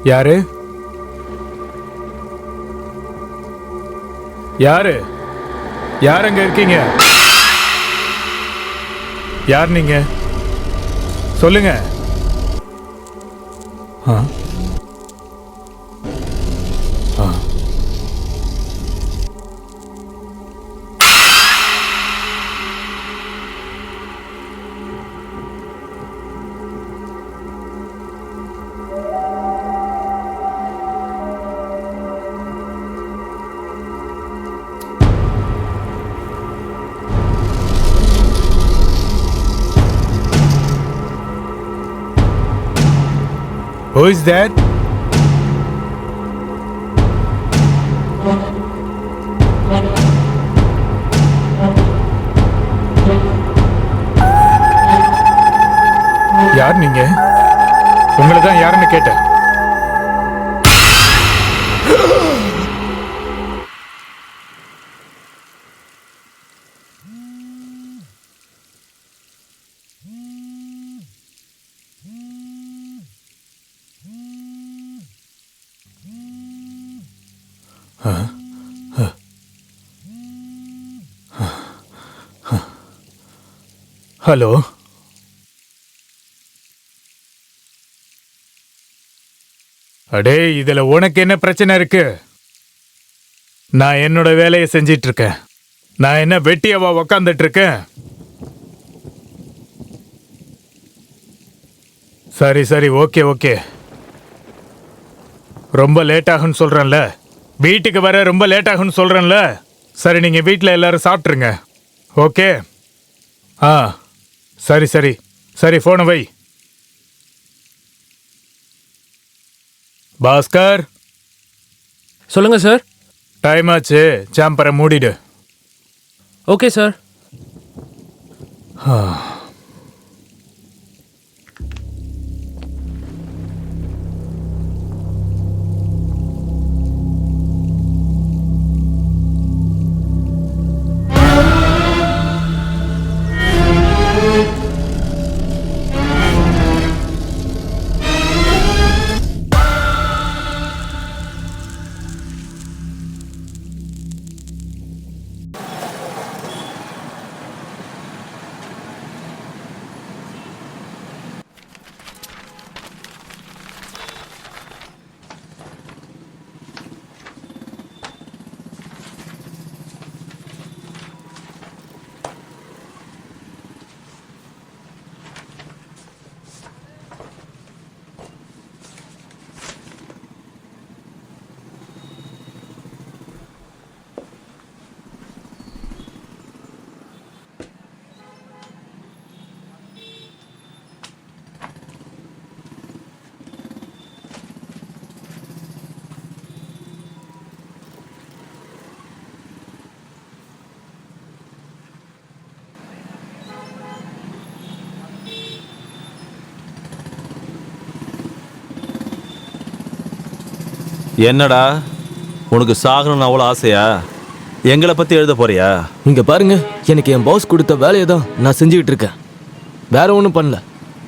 யாரு யாரு யார் அங்க இருக்கீங்க? யார் நீங்க? சொல்லுங்க. Who is that? யார் நீங்க? உங்களை தான் யாருன்னு கேட்டேன். ஹலோ, அடே, இதுல உனக்கு என்ன பிரச்சனை இருக்கு? நான் என்னோட வேலையை செஞ்சிட்டு இருக்கேன். நான் என்ன வெட்டியவா உக்காந்துட்டு இருக்கேன்? சரி சரி, ஓகே ஓகே. ரொம்ப லேட் ஆகுன்னு சொல்றேன்ல, வீட்டுக்கு வர ரொம்ப லேட் ஆகுன்னு சொல்றேன்ல. சரி, நீங்க வீட்டில் எல்லாரும் சாப்பிட்ருங்க. ஓகே? ஆ சரி சரி சரி, போனை வை. பாஸ்கர், சொல்லுங்க சார். டைம் ஆச்சு, சாம்பரை மூடிடு. Okay sir. என்னடா உனக்கு சாகணும்னு அவ்வளோ ஆசையா? எங்களை பற்றி எழுத போறியா? இங்க பாருங்க, எனக்கு என் பாஸ் கொடுத்த வேலையை தான் நான் செஞ்சுக்கிட்டு இருக்கேன். வேற ஒன்றும் பண்ணல.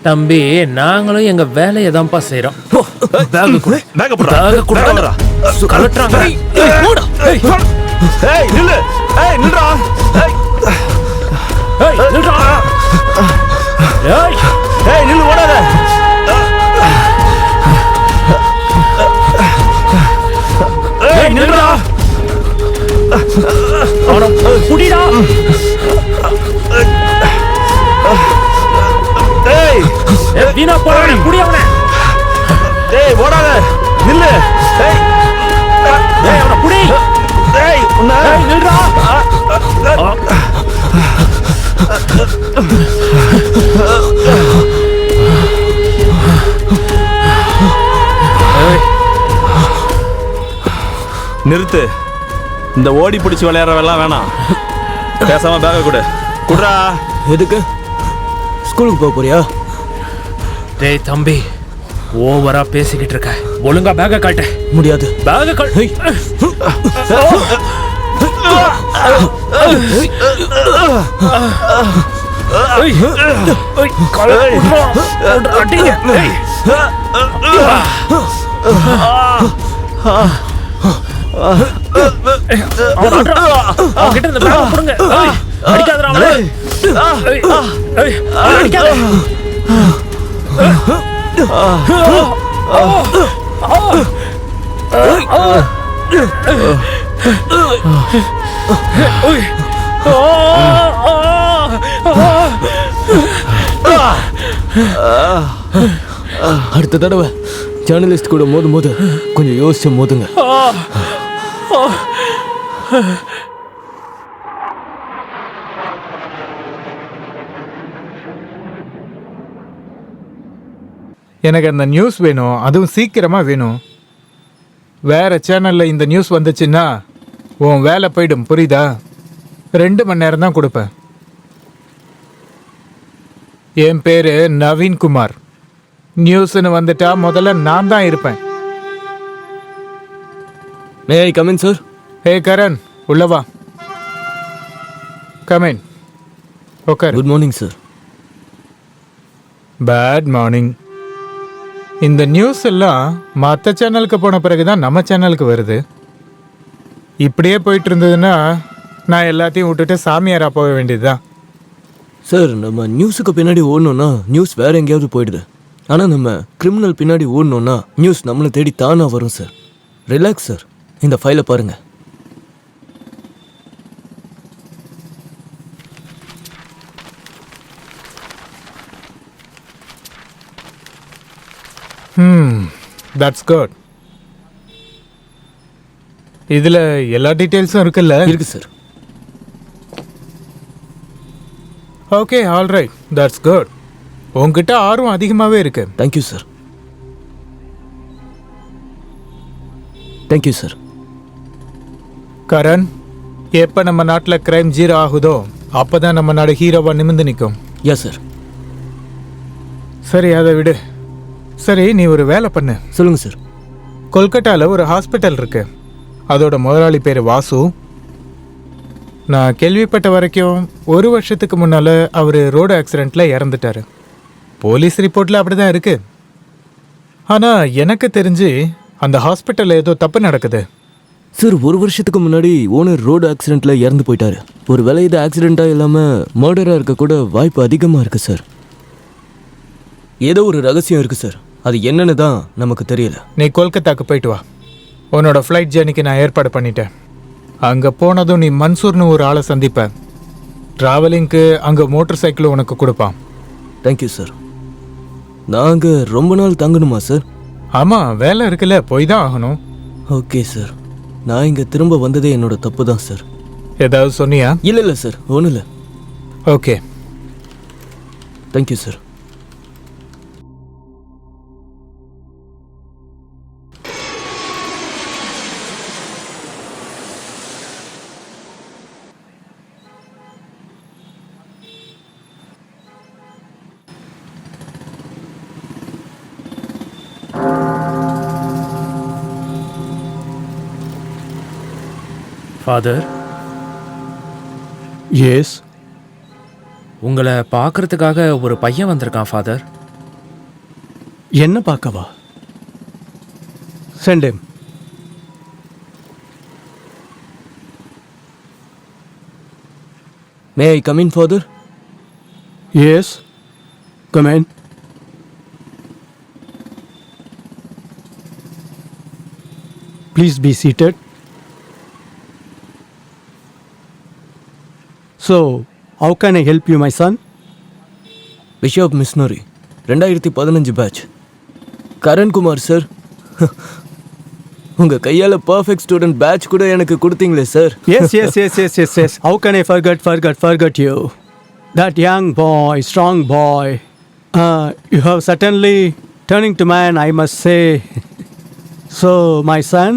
தம்பி, நாங்களும் எங்க வேலையை தான்ப்பா செய்யறோம். புடிடா. வீணா போறானே, புடி அவனை. டேய் ஓடாத, நில்லு. டேய் டேய் அவனை புடி. டேய் உன்னை நில்றா. நிறுத்து. இந்த ஓடி பிடிச்சி விளையாடுறவெல்லாம் வேணாம். பேசாம பேக கொடு. குடுறா. எதுக்கு? ஸ்கூலுக்கு போக போறியா? டேய் தம்பி, ஓவரா பேசிக்கிட்டு இருக்க. ஒழுங்கா பேக காட்டு. முடியாது. பேக காட்டு. அவன்கிட்ட இந்த பேக கொடுங்க. அடிக்காதடா அவனை. அடிக்காத. அடுத்த தடவை ஜேர்னலிஸ்ட் கூட மோதும் போது கொஞ்சம் யோசிச்சு மோதுங்க. எனக்கு அந்த நியூஸ் வேணும், அதுவும் சீக்கிரமா வேணும். வேற சேனல்ல இந்த நியூஸ் வந்துச்சுன்னா உன் வேலை போயிடும், புரியுதா? 2 மணி நேரம் தான் கொடுப்பேன். என் பேரு நவீன்குமார். நியூஸ்னு வந்துட்டா முதல்ல நான் தான் இருப்பேன். May I come in sir? Hey Karan, உள்ளவா. Come in. Okay. Good morning sir. Bad morning. இந்த நியூஸ் எல்லாம் மற்ற சேனலுக்கு போன பிறகு தான் நம்ம சேனலுக்கு வருது. இப்படியே போயிட்டு இருந்ததுன்னா நான் எல்லாத்தையும் விட்டுட்டு சாமியாரா போக வேண்டியதுதான். சார், நம்ம நியூஸுக்கு பின்னாடி ஓடணும்னா நியூஸ் வேற எங்கேயாவது போயிடுது. ஆனால் நம்ம கிரிமினல் பின்னாடி ஓடணும்னா நியூஸ் நம்மளை தேடி தானா வரும் சார். Relax sir. இந்த ஃபைலை பாருங்க. That's good. இதுல எல்லா டீட்டெயில்ஸும் இருக்குல்ல? இருக்கு sir. Okay, all right, that's good. உங்ககிட்ட ஆர்வம் அதிகமாகவே இருக்கு. Thank you sir. Thank you sir. Karan, எப்போ நம்ம நாட்டில் கிரைம் ஜீரோ ஆகுதோ அப்போதான் நம்ம நாடு ஹீரோவா நிமிர்ந்து நிற்கும். யா சார். சரி, அதை விடு. சரி, நீ ஒரு வேலை பண்ணு. சொல்லுங்க சார். கொல்கட்டாவில் ஒரு ஹாஸ்பிட்டல் இருக்கு. அதோட முதலாளி பேர் வாசு. நான் கேள்விப்பட்ட வரைக்கும் 1 வருஷத்துக்கு முன்னால் அவர் ரோடு ஆக்சிடெண்ட்டில் இறந்துட்டார். போலீஸ் ரிப்போர்ட்டில் அப்படி தான் இருக்கு. ஆனால் எனக்கு தெரிஞ்சு அந்த ஹாஸ்பிட்டலில் ஏதோ தப்பு நடக்குது. சார், 1 வருஷத்துக்கு முன்னாடி ஓனர் ரோடு ஆக்சிடெண்ட்ல இறந்து போயிட்டாரு. ஒரு வேளை இது ஆக்சிடெண்ட்டாக இல்லாமல் மர்டராக இருக்க கூட வாய்ப்பு அதிகமாக இருக்கு சார். ஏதோ ஒரு ரகசியம் இருக்கு சார். அது என்னன்னு தான் நமக்கு தெரியல. நீ கொல்கத்தாக்கு போயிட்டு வா. உன்னோட ஃப்ளைட் ஜேர்னிக்கு நான் ஏற்பாடு பண்ணிட்டேன். அங்கே போனதும் நீ மன்சூர்னு ஒரு ஆளை சந்திப்ப. ட்ராவலிங்க்கு அங்கே மோட்டர் சைக்கிள் உனக்கு கொடுப்பான். Thank you sir. நாங்கள் ரொம்ப நாள் தங்கணுமா சார்? ஆமாம், வேலை இருக்குல்ல, போய் தான் ஆகணும். Okay sir. நான் இங்கே திரும்ப வந்ததே என்னோட தப்பு தான் சார். ஏதாவது சொன்னியா? இல்லை சார், ஒன்றும் இல்லை. Okay, thank you sir. Father, yes. உங்களை பார்க்கறதுக்காக ஒரு பையன் வந்திருக்கான் ஃபாதர். என்ன பார்க்கவா? Send him. May I come in father? Yes, come in. Please be seated. So, how can I help you, my son? Bishop missionary 2015 batch. Karankumar sir. உங்கள் கையால் perfect student batch கூட எனக்கு கொடுத்தீங்களே sir. Yes. How can I forget you? That young boy, strong boy. You have certainly turning to man, I must say. So, my son,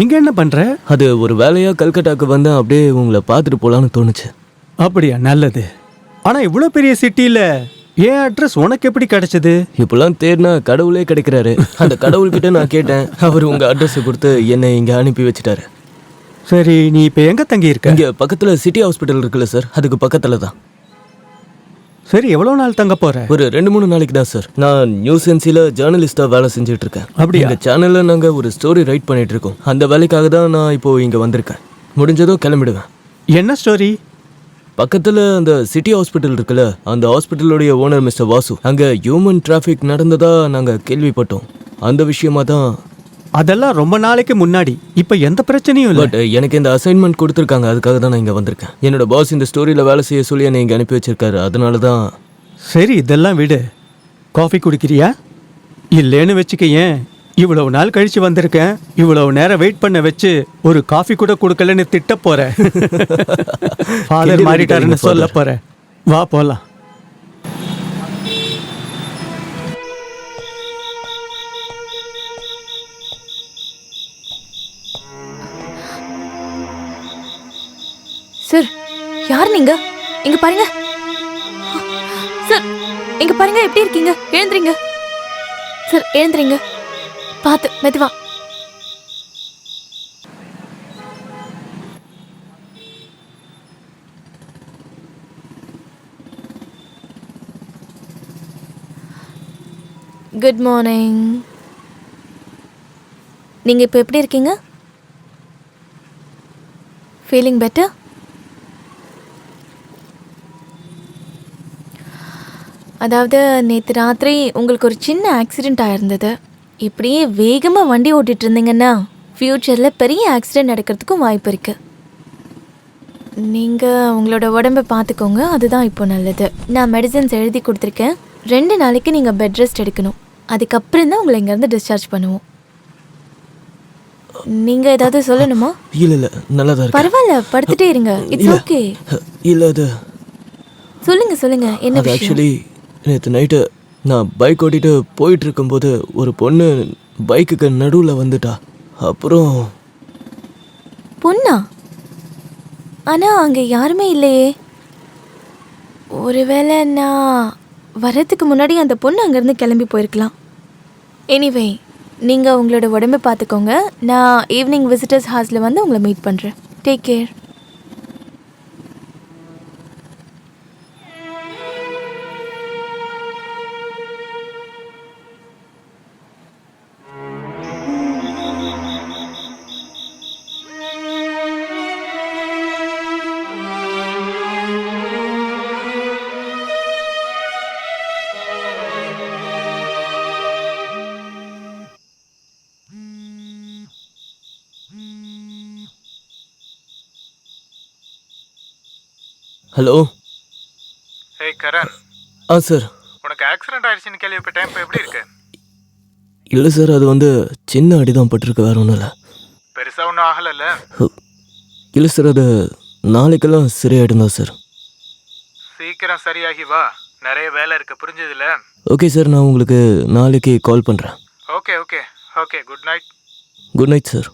இங்கே என்ன பண்ணுற? அது ஒரு வேலையாக கல்கட்டாக்கு வந்தேன். அப்படியே உங்களை பார்த்துட்டு போகலான்னு தோணுச்சு. அப்படியா? நல்லது. ஆனால் இவ்வளோ பெரிய சிட்டியில் என் அட்ரஸ் உனக்கு எப்படி கிடைச்சது? இப்பெல்லாம் தேடினா கடவுளே கிடைக்கிறாரு. அந்த கடவுள்கிட்ட நான் கேட்டேன். அவர் உங்கள் அட்ரஸை கொடுத்து என்னை இங்கே அனுப்பி வச்சுட்டாரு. சரி, நீ இப்போ எங்கே தங்கி இருக்க? இங்கே பக்கத்தில் சிட்டி ஹாஸ்பிட்டல் இருக்குல்ல சார், அதுக்கு பக்கத்தில் தான். சரி, எவ்வளோ நாள் தங்க போற? ஒரு 2-3 நாளைக்கு தான் சார். நான் நியூஸ் ஏஜென்சியில் ஜேர்னலிஸ்டாக வேலை செஞ்சுட்டு இருக்கேன். அப்படியா? எங்கள் சேனலில் நாங்கள் ஒரு ஸ்டோரி ரைட் பண்ணிட்டு இருக்கோம். அந்த வேலைக்காக தான் நான் இப்போ இங்கே வந்திருக்கேன். முடிஞ்சதும் கிளம்பிடுவேன். என்ன ஸ்டோரி? பக்கத்தில் அந்த சிட்டி ஹாஸ்பிட்டல் இருக்குல்ல, அந்த ஹாஸ்பிட்டலுடைய ஓனர் மிஸ்டர் வாசு, அங்கே ஹியூமன் டிராஃபிக் நடந்ததா நாங்கள் கேள்விப்பட்டோம். அந்த விஷயமா தான். அதெல்லாம் ரொம்ப நாளைக்கு முன்னாடி. இப்போ எந்த பிரச்சனையும் இல்லை. பட் எனக்கு இந்த அசைன்மெண்ட் கொடுத்துருக்காங்க, அதுக்காக தான் நான் இங்கே வந்திருக்கேன். என்னோட பாஸ் இந்த ஸ்டோரியில் வேலை செய்ய சொல்லி என்னை இங்கே அனுப்பி வச்சிருக்காரு. அதனால தான். சரி, இதெல்லாம் விடு. காஃபி குடிக்கிறியா? இல்லைன்னு வச்சுக்கேன், இவ்வளவு நாள் கழிச்சு வந்திருக்கேன், இவ்வளவு நேரம் வெயிட் பண்ண வச்சு ஒரு காஃபி கூட கொடுக்கலன்னு திட்ட போறேன். ஃபாதர் மாறிட்டாருன்னு சொல்ல போறேன். வா போலாம். சார், யார் நீங்க? இங்க பாருங்க சார், இங்க பாருங்க, எப்படி இருக்கீங்க? எழுந்துறீங்க சார், எழுந்துறீங்க. பார்த்து மெதுவா. Good morning. நீங்க இப்போ எப்படி இருக்கீங்க? Feeling better? அதாவது நேற்று ராத்திரி உங்களுக்கு ஒரு சின்ன ஆக்சிடெண்ட் ஆயிருந்தது. இப்படியே வேகமாக வண்டி ஓட்டிகிட்டு இருந்தீங்கன்னா ஃப்யூச்சரில் பெரிய ஆக்சிடெண்ட் நடக்கிறதுக்கும் வாய்ப்பு இருக்குது. நீங்கள் உங்களோட உடம்பை பார்த்துக்கோங்க, அதுதான் இப்போ நல்லது. நான் மெடிசன்ஸ் எழுதி கொடுத்துருக்கேன். 2 நாளைக்கு நீங்கள் பெட் ரெஸ்ட் எடுக்கணும். அதுக்கப்புறம் தான் உங்களை இங்கேருந்து டிஸ்சார்ஜ் பண்ணுவோம். நீங்கள் ஏதாவது சொல்லணுமா? இல்லை நல்லா தான் இருக்கு. பரவாயில்ல, படுத்துட்டே இருங்க. It's okay. இல்லை அது சொல்லுங்க என்ன விஷயம்? ஆக்சுவலி நேற்று நைட்டு நான் பைக் ஓட்டிட்டு போயிட்டு இருக்கும்போது ஒரு பொண்ணு பைக்குக்கு நடுவில் வந்துட்டா. அப்புறம் பொண்ணா? ஆனால் அங்கே யாருமே இல்லையே. ஒருவேளை நான் வரதுக்கு முன்னாடி அந்த பொண்ணு அங்கேருந்து கிளம்பி போயிருக்கலாம். எனிவே, நீங்கள் உங்களோட உடம்பை பார்த்துக்கோங்க. நான் ஈவினிங் விசிட்டர்ஸ் ஹாஸில் வந்து உங்களை மீட் பண்ணுறேன். Take care. ஹலோ. ஏய் கரண், சார். உனக்கு ஆக்சிடென்ட் ஆயிடுச்சுன்னு கேள்விப்பட்டேன். இப்போ எப்படி இருக்கு? இல்லை சார், அது சின்ன அடிதான் பட்டிருக்கு, வேற ஒன்றும் இல்லை. பெருசாக ஒன்றும் ஆகலைல்ல? இல்லை சார், அது நாளைக்கெல்லாம் சரியாயிடும் தான் சார். சீக்கிரம் சரியாகி வா, நிறைய வேலை இருக்கு, புரிஞ்சதில்ல? ஓகே சார், நான் உங்களுக்கு நாளைக்கு கால் பண்ணுறேன். Okay okay okay. Good night. Good night sir.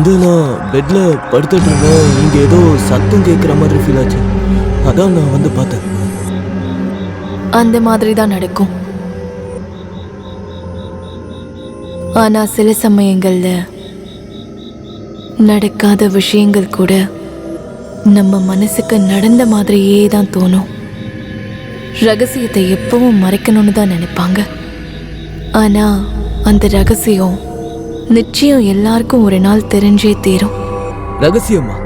அது நான் பெட்டில் படுத்துட்டு இருந்தேன். இங்கே ஏதோ சத்தம் கேட்குற மாதிரி ஃபீல் ஆச்சு. அதான் நான் பார்த்தேன். அந்த மாதிரி தான் நடக்கும். ஆனால் சில சமயங்களில் நடக்காத விஷயங்கள் கூட நம்ம மனசுக்கு நடந்த மாதிரியே தான் தோணும். ரகசியத்தை எப்பவும் மறைக்கணும்னு தான் நினைப்பாங்க. ஆனால் அந்த ரகசியம் நிச்சயம் எல்லாருக்கும் ஒரு நாள் தெரிஞ்சே தீரும். ரகசியமா?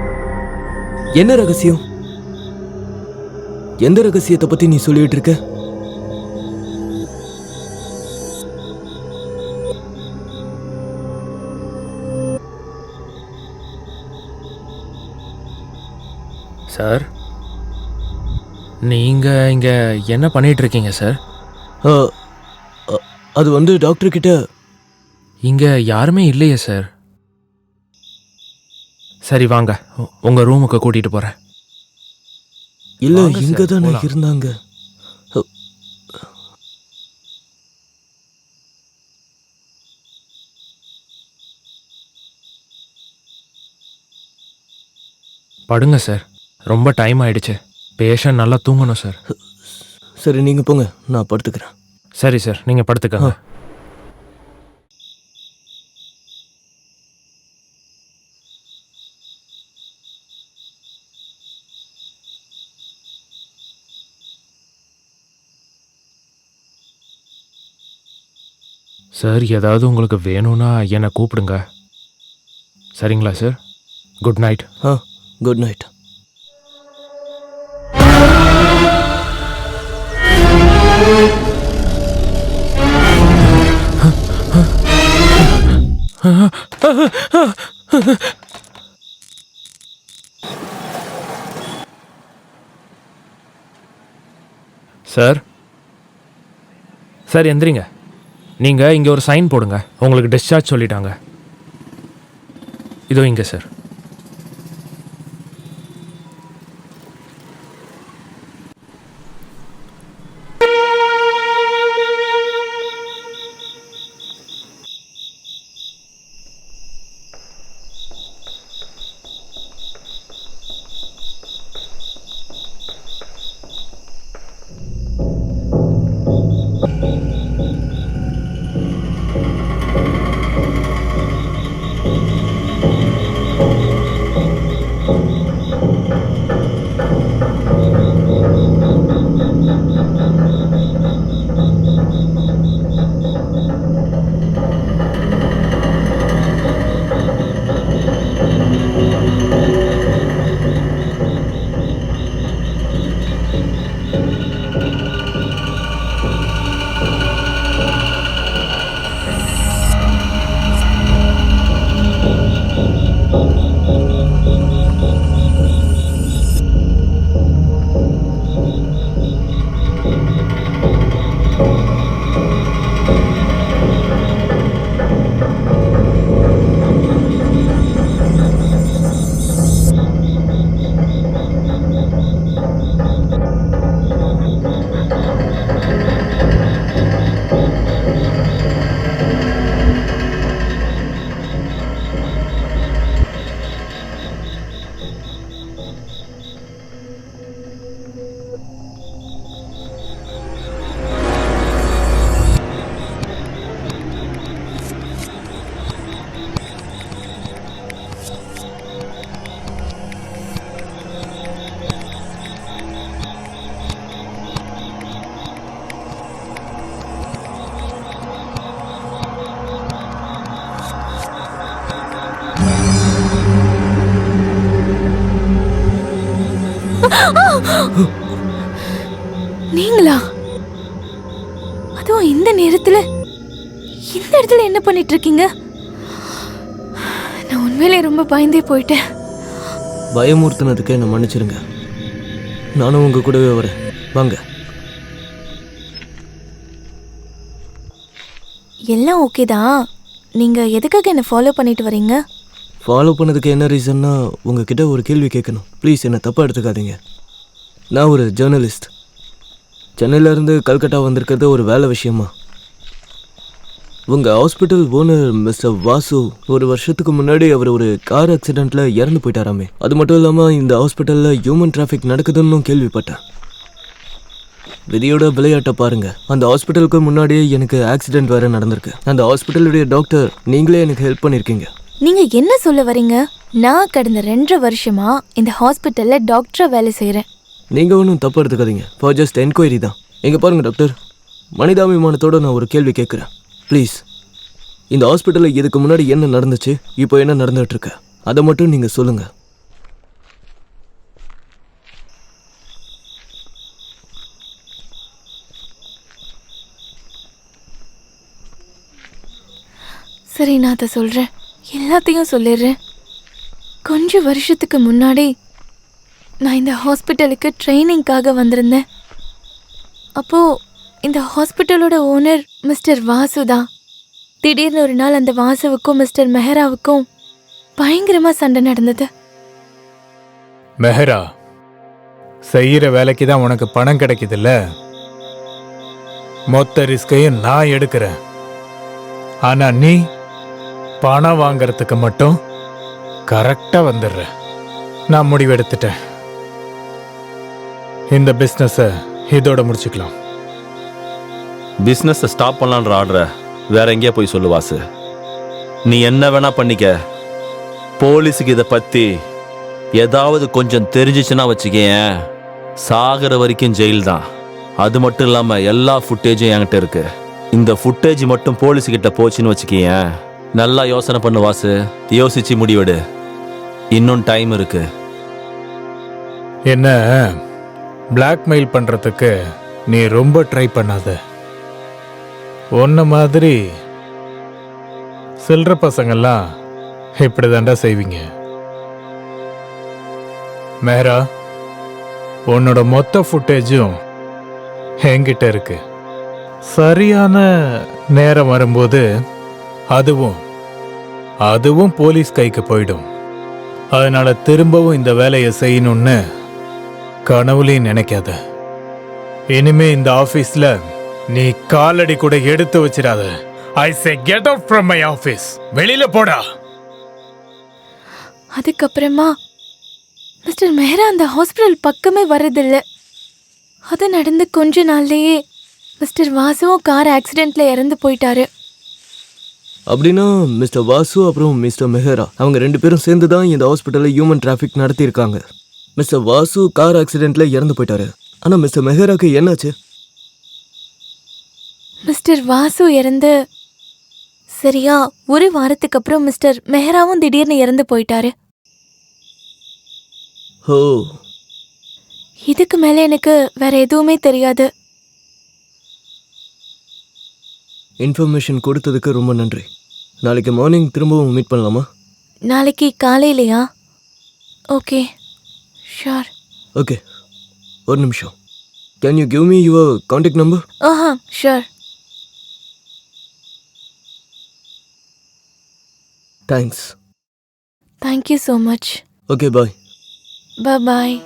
என்ன ரகசியம்? எந்த ரகசியத்தை பற்றி நீ சொல்லிட்டு இருக்க? சார் நீங்க இங்க என்ன பண்ணிட்டு இருக்கீங்க சார்? ஆ, அது வந்து டாக்டர் கிட்ட இங்க யாருமே இல்லையே சார். சரி வாங்க, உங்க ரூமுக்கு கூட்டிட்டு போறேன். இல்ல வாங்க இங்க சார், தானே போலாம். இருந்தாங்க. படுங்க சார், ரொம்ப டைம் ஆயிடுச்சு. பேஷண்ட் நல்லா தூங்கணும் சார். சரி நீங்க போங்க, நான் படுத்துக்கிறேன். சரி சார், நீங்க படுத்துக்கங்க. சார் ஏதாவது உங்களுக்கு வேணும்னா என்னை கூப்பிடுங்க. சரிங்களா சார்? Good night. ஆ, குட் நைட். சார் சார் எந்திரிங்க. நீங்கள் இங்கே ஒரு சைன் போடுங்க. உங்களுக்கு டிஸ்சார்ஜ் சொல்லிட்டாங்க. இதோ இங்கே சார். நீங்களா? அதுவும் இந்த நேரத்துல இந்த இடத்துல என்ன பண்ணிட்டு இருக்கீங்க? நான் உண்மையிலே ரொம்ப பயந்தே போயிட்டேன். பயமுறுத்தினதுக்கு என்ன மன்னிச்சிருங்க. நானும் உங்க கூடவே வரேன், வாங்க. எல்லாம் ஓகே தான். நீங்க எதுக்காக என்ன ஃபாலோ பண்ணிட்டு வரீங்க? ஃபாலோ பண்ணதுக்கு என்ன ரீசன்னா உங்ககிட்ட ஒரு கேள்வி கேட்கணும். ப்ளீஸ் என்னை தப்பாக எடுத்துக்காதீங்க. நான் ஒரு ஜேர்னலிஸ்ட். சென்னையிலேருந்து கல்கட்டா வந்திருக்கிறது ஒரு வேலை விஷயமா. உங்கள் ஹாஸ்பிட்டல் ஓனர் மிஸ்டர் வாசு ஒரு வருஷத்துக்கு முன்னாடி அவர் ஒரு கார் ஆக்சிடெண்ட்டில் இறந்து போயிட்டாராமே. அது மட்டும் இல்லாமல் இந்த ஹாஸ்பிட்டலில் ஹியூமன் டிராஃபிக் நடக்குதுன்னு கேள்விப்பட்டேன். விதியோட விளையாட்டை பாருங்க. அந்த ஹாஸ்பிட்டலுக்கு முன்னாடியே எனக்கு ஆக்சிடென்ட் வேறு நடந்திருக்கு. அந்த ஹாஸ்பிட்டலுடைய டாக்டர் நீங்களே எனக்கு ஹெல்ப் பண்ணியிருக்கீங்க. நீங்க என்ன சொல்ல வரீங்க? நான் கடந்த 2.5 வருஷமா இந்த ஹாஸ்பிட்டல்ல டாக்டரா வேலை செய்யறேன். நீங்கள் ஒன்றும் தப்பு எடுத்துக்காதீங்க. ஃபார் ஜஸ்ட் என்கொயரி தான். இங்கே பாருங்கள் டாக்டர், மனிதாபிமானத்தோடு நான் ஒரு கேள்வி கேட்குறேன். ப்ளீஸ், இந்த ஹாஸ்பிட்டலில் இதுக்கு முன்னாடி என்ன நடந்துச்சு, இப்போ என்ன நடந்துகிட்ருக்கு, அதை மட்டும் நீங்கள் சொல்லுங்கள். சரி, நான் அதை சொல்றேன். எல்லாத்தையும் சொல்லிடுறேன். கொஞ்சம் வருஷத்துக்கு முன்னாடி நான் இந்த ஹாஸ்பிட்டலுக்கு ட்ரைனிங்காக வந்திருந்தேன். அப்போ இந்த ஹாஸ்பிட்டலோட ஓனர் மிஸ்டர் வாசு தான். திடீர்னு ஒரு நாள் அந்த வாசுவுக்கும் மிஸ்டர் மெஹராவுக்கும் பயங்கரமா சண்டை நடந்தது. மெஹரா, செய்யற வேலைக்கு தான் உனக்கு பணம் கிடைக்குதுல்ல, மொத்த ரிஸ்கையும் நான் எடுக்கிறேன். ஆனா நீ பணம் வாங்கறதுக்கு மட்டும் கரெக்டா வந்துடுற. நான் முடிவெடுத்துட்டேன். இந்த பிசினஸ இதோட முடிச்சுக்கலாம். பிஸ்னஸை ஸ்டாப் பண்ணலான்ற ஆர்டரை வேற எங்கேயா போய் சொல்லு வாசு. நீ என்ன வேணா பண்ணிக்க. போலீஸுக்கு இதை பத்தி ஏதாவது கொஞ்சம் தெரிஞ்சிச்சுன்னா வச்சுக்கேன், சாகிற வரைக்கும் ஜெயில் தான். அது மட்டும் இல்லாம எல்லா ஃபுட்டேஜும் என்கிட்ட இருக்கு. இந்த ஃபுட்டேஜ் மட்டும் போலீஸுக்கிட்ட போச்சுன்னு வச்சுக்கேன், நல்லா யோசனை பண்ணு வாசு. யோசிச்சு முடிவெடு. இன்னும் டைம் இருக்கு. என்ன பிளாக்மெயில் பண்றதுக்கு நீ ரொம்ப ட்ரை பண்ணாத. உன்ன மாதிரி சில்லற பசங்கெல்லாம் இப்படி தாண்டா செய்வீங்க. மேரா, உன்னோட மொத்த ஃபுட்டேஜும் என்கிட்ட இருக்கு. சரியான நேரம் வரும்போது அதுவும் போலீஸ் கைக்கு போயிடும். அதனால திரும்பவும் இந்த வேலையை செய்யணும்னு கனவுலையும் நினைக்காத. இனிமே இந்த ஆபீஸ்ல நீ காலடி கூட எடுத்து வச்சிடாத. I say get out from my office. வெளியில போடா. அதுக்கப்புறமா மிஸ்டர் மெஹரா அந்த ஹாஸ்பிட்டல் பக்கமே வர்றதில்ல. அது நடந்து கொஞ்ச நாள்லயே மிஸ்டர் வாசுவும் கார் ஆக்சிடென்ட்ல இறந்து போயிட்டாரு. அப்படின்னா மிஸ்டர் வாசு அப்புறம் மிஸ்டர் மெஹரா அவங்க 2 பேரும் சேர்ந்து தான் இந்த ஹாஸ்பிட்டலில் ஹியூமன் டிராஃபிக் நடத்தியிருக்காங்க. மிஸ்டர் வாசு கார் ஆக்சிடென்ட்ல இறந்து போயிட்டாரு. ஆனால் மிஸ்டர் மெஹராக்கு என்னாச்சு? மிஸ்டர் வாசு இறந்து சரியா 1 வாரத்துக்கு அப்புறம் மிஸ்டர் மெஹராவும் திடீர்னு இறந்து போயிட்டாரு. ஓ, இதுக்கு மேல எனக்கு வேற எதுவுமே தெரியாது. இன்ஃபர்மேஷன் கொடுத்ததுக்கு ரொம்ப நன்றி. நாளைக்கு மார்னிங் திரும்பவும் மீட் பண்ணலாமா? நாளைக்கு காலையிலையா? Okay, sure. ஓகே, ஒரு நிமிஷம். Can you give me your contact number? ஆஹா, sure. Thanks. Thank you so much. Okay, bye. Bye.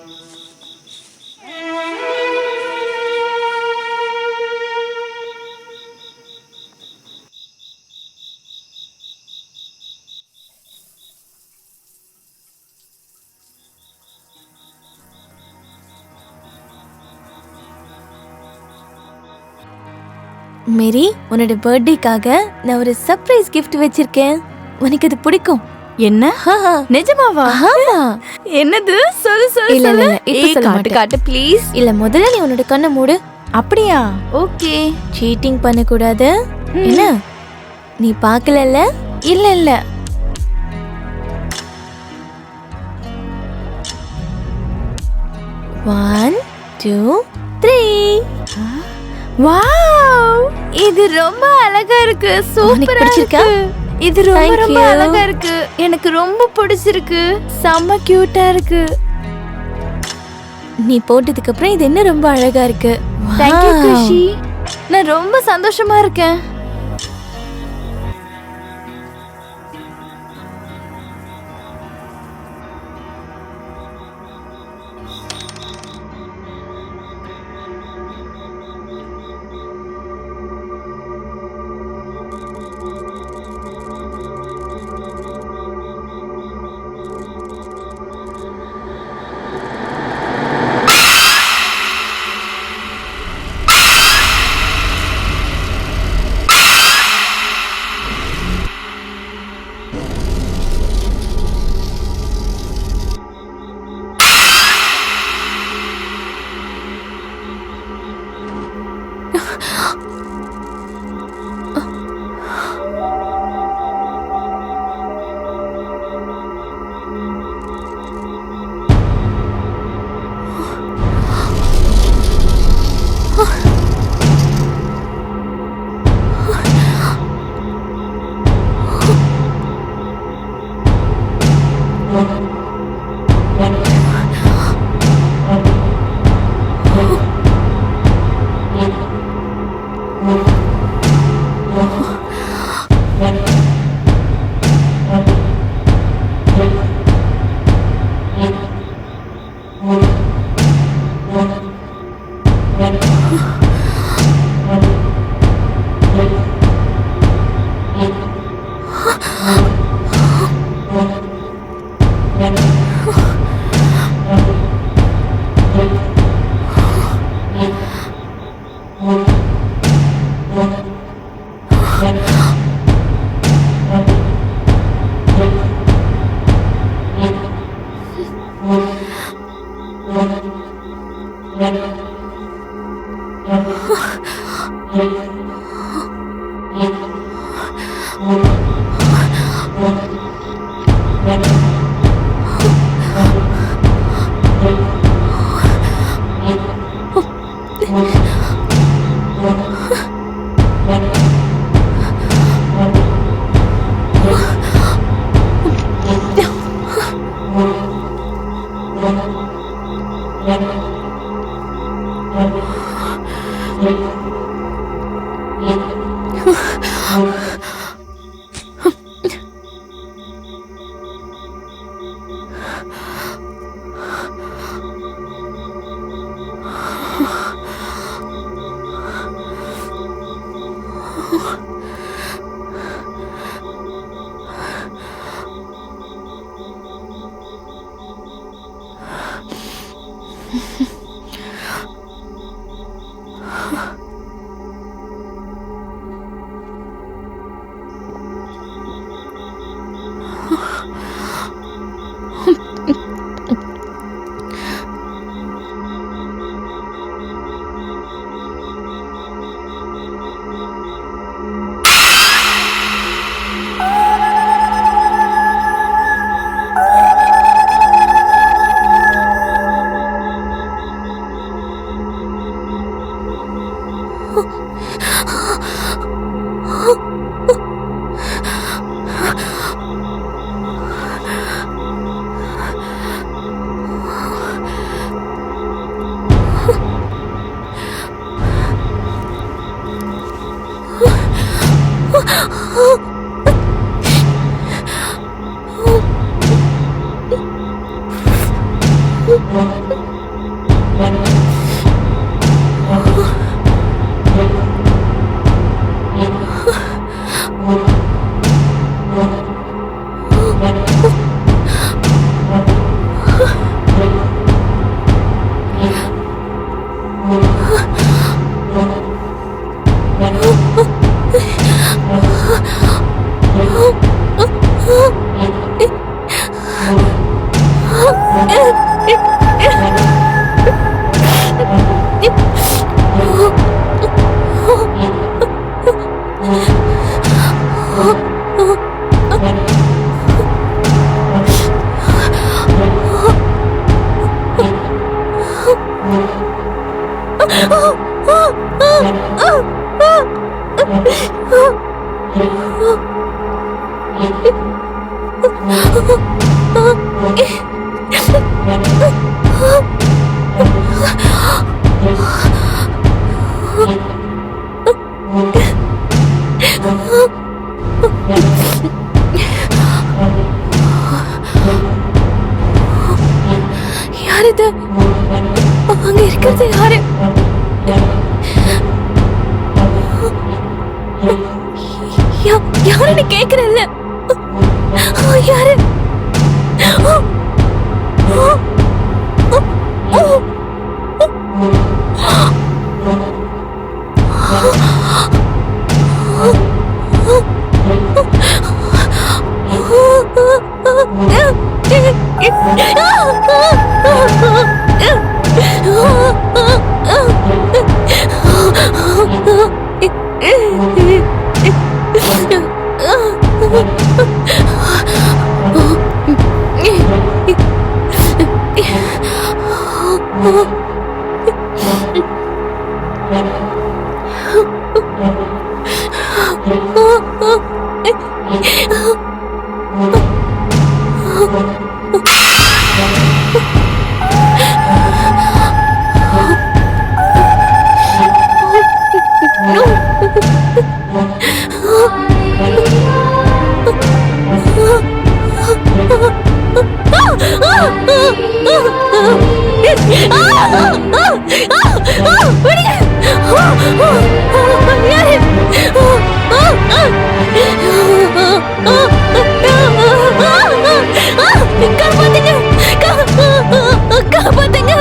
Mary, உன்னோட பர்த்டேக்காக நான் ஒரு சர்ப்ரைஸ் gift வச்சிருக்கேன். உனக்கு அது பிடிக்கும். என்ன? நிஜமாவா? ஆமா. என்னது? சொல்லு சொல்லு இல்ல சொல்லு. இல்ல, இப்ப சொல்ல காட்டு மாட்டேன். காட்டு ப்ளீஸ். இல்ல, முதல்ல நீ உன்னோட கண்ணை மூடு. அப்படியா? ஓகே. சீட்டிங் பண்ண கூடாது. என்ன நீ பார்க்கலல்ல? இல்ல இல்ல. One, 2, 3. வாவ்! இது ரொம்ப அழகா இருக்கு. சூப்பரா பிடிச்சிருக்கா? இருக்கு. இது ரொம்ப Thank ரொம்ப you. அழகா இருக்கு. எனக்கு ரொம்ப பிடிச்சிருக்கு. செம்ம கியூட்டா இருக்கு. நீ போட்டதுக்கு அப்புறம் இது என்ன ரொம்ப அழகா இருக்கு. Thank you Wow. கிருஷி. நான் ரொம்ப சந்தோஷமா இருக்கேன். யார் இது? அங்க இருக்கிறது யாரு? யாருன்னு கேக்குறல்ல? யாரு? காப்பாத்துங்க!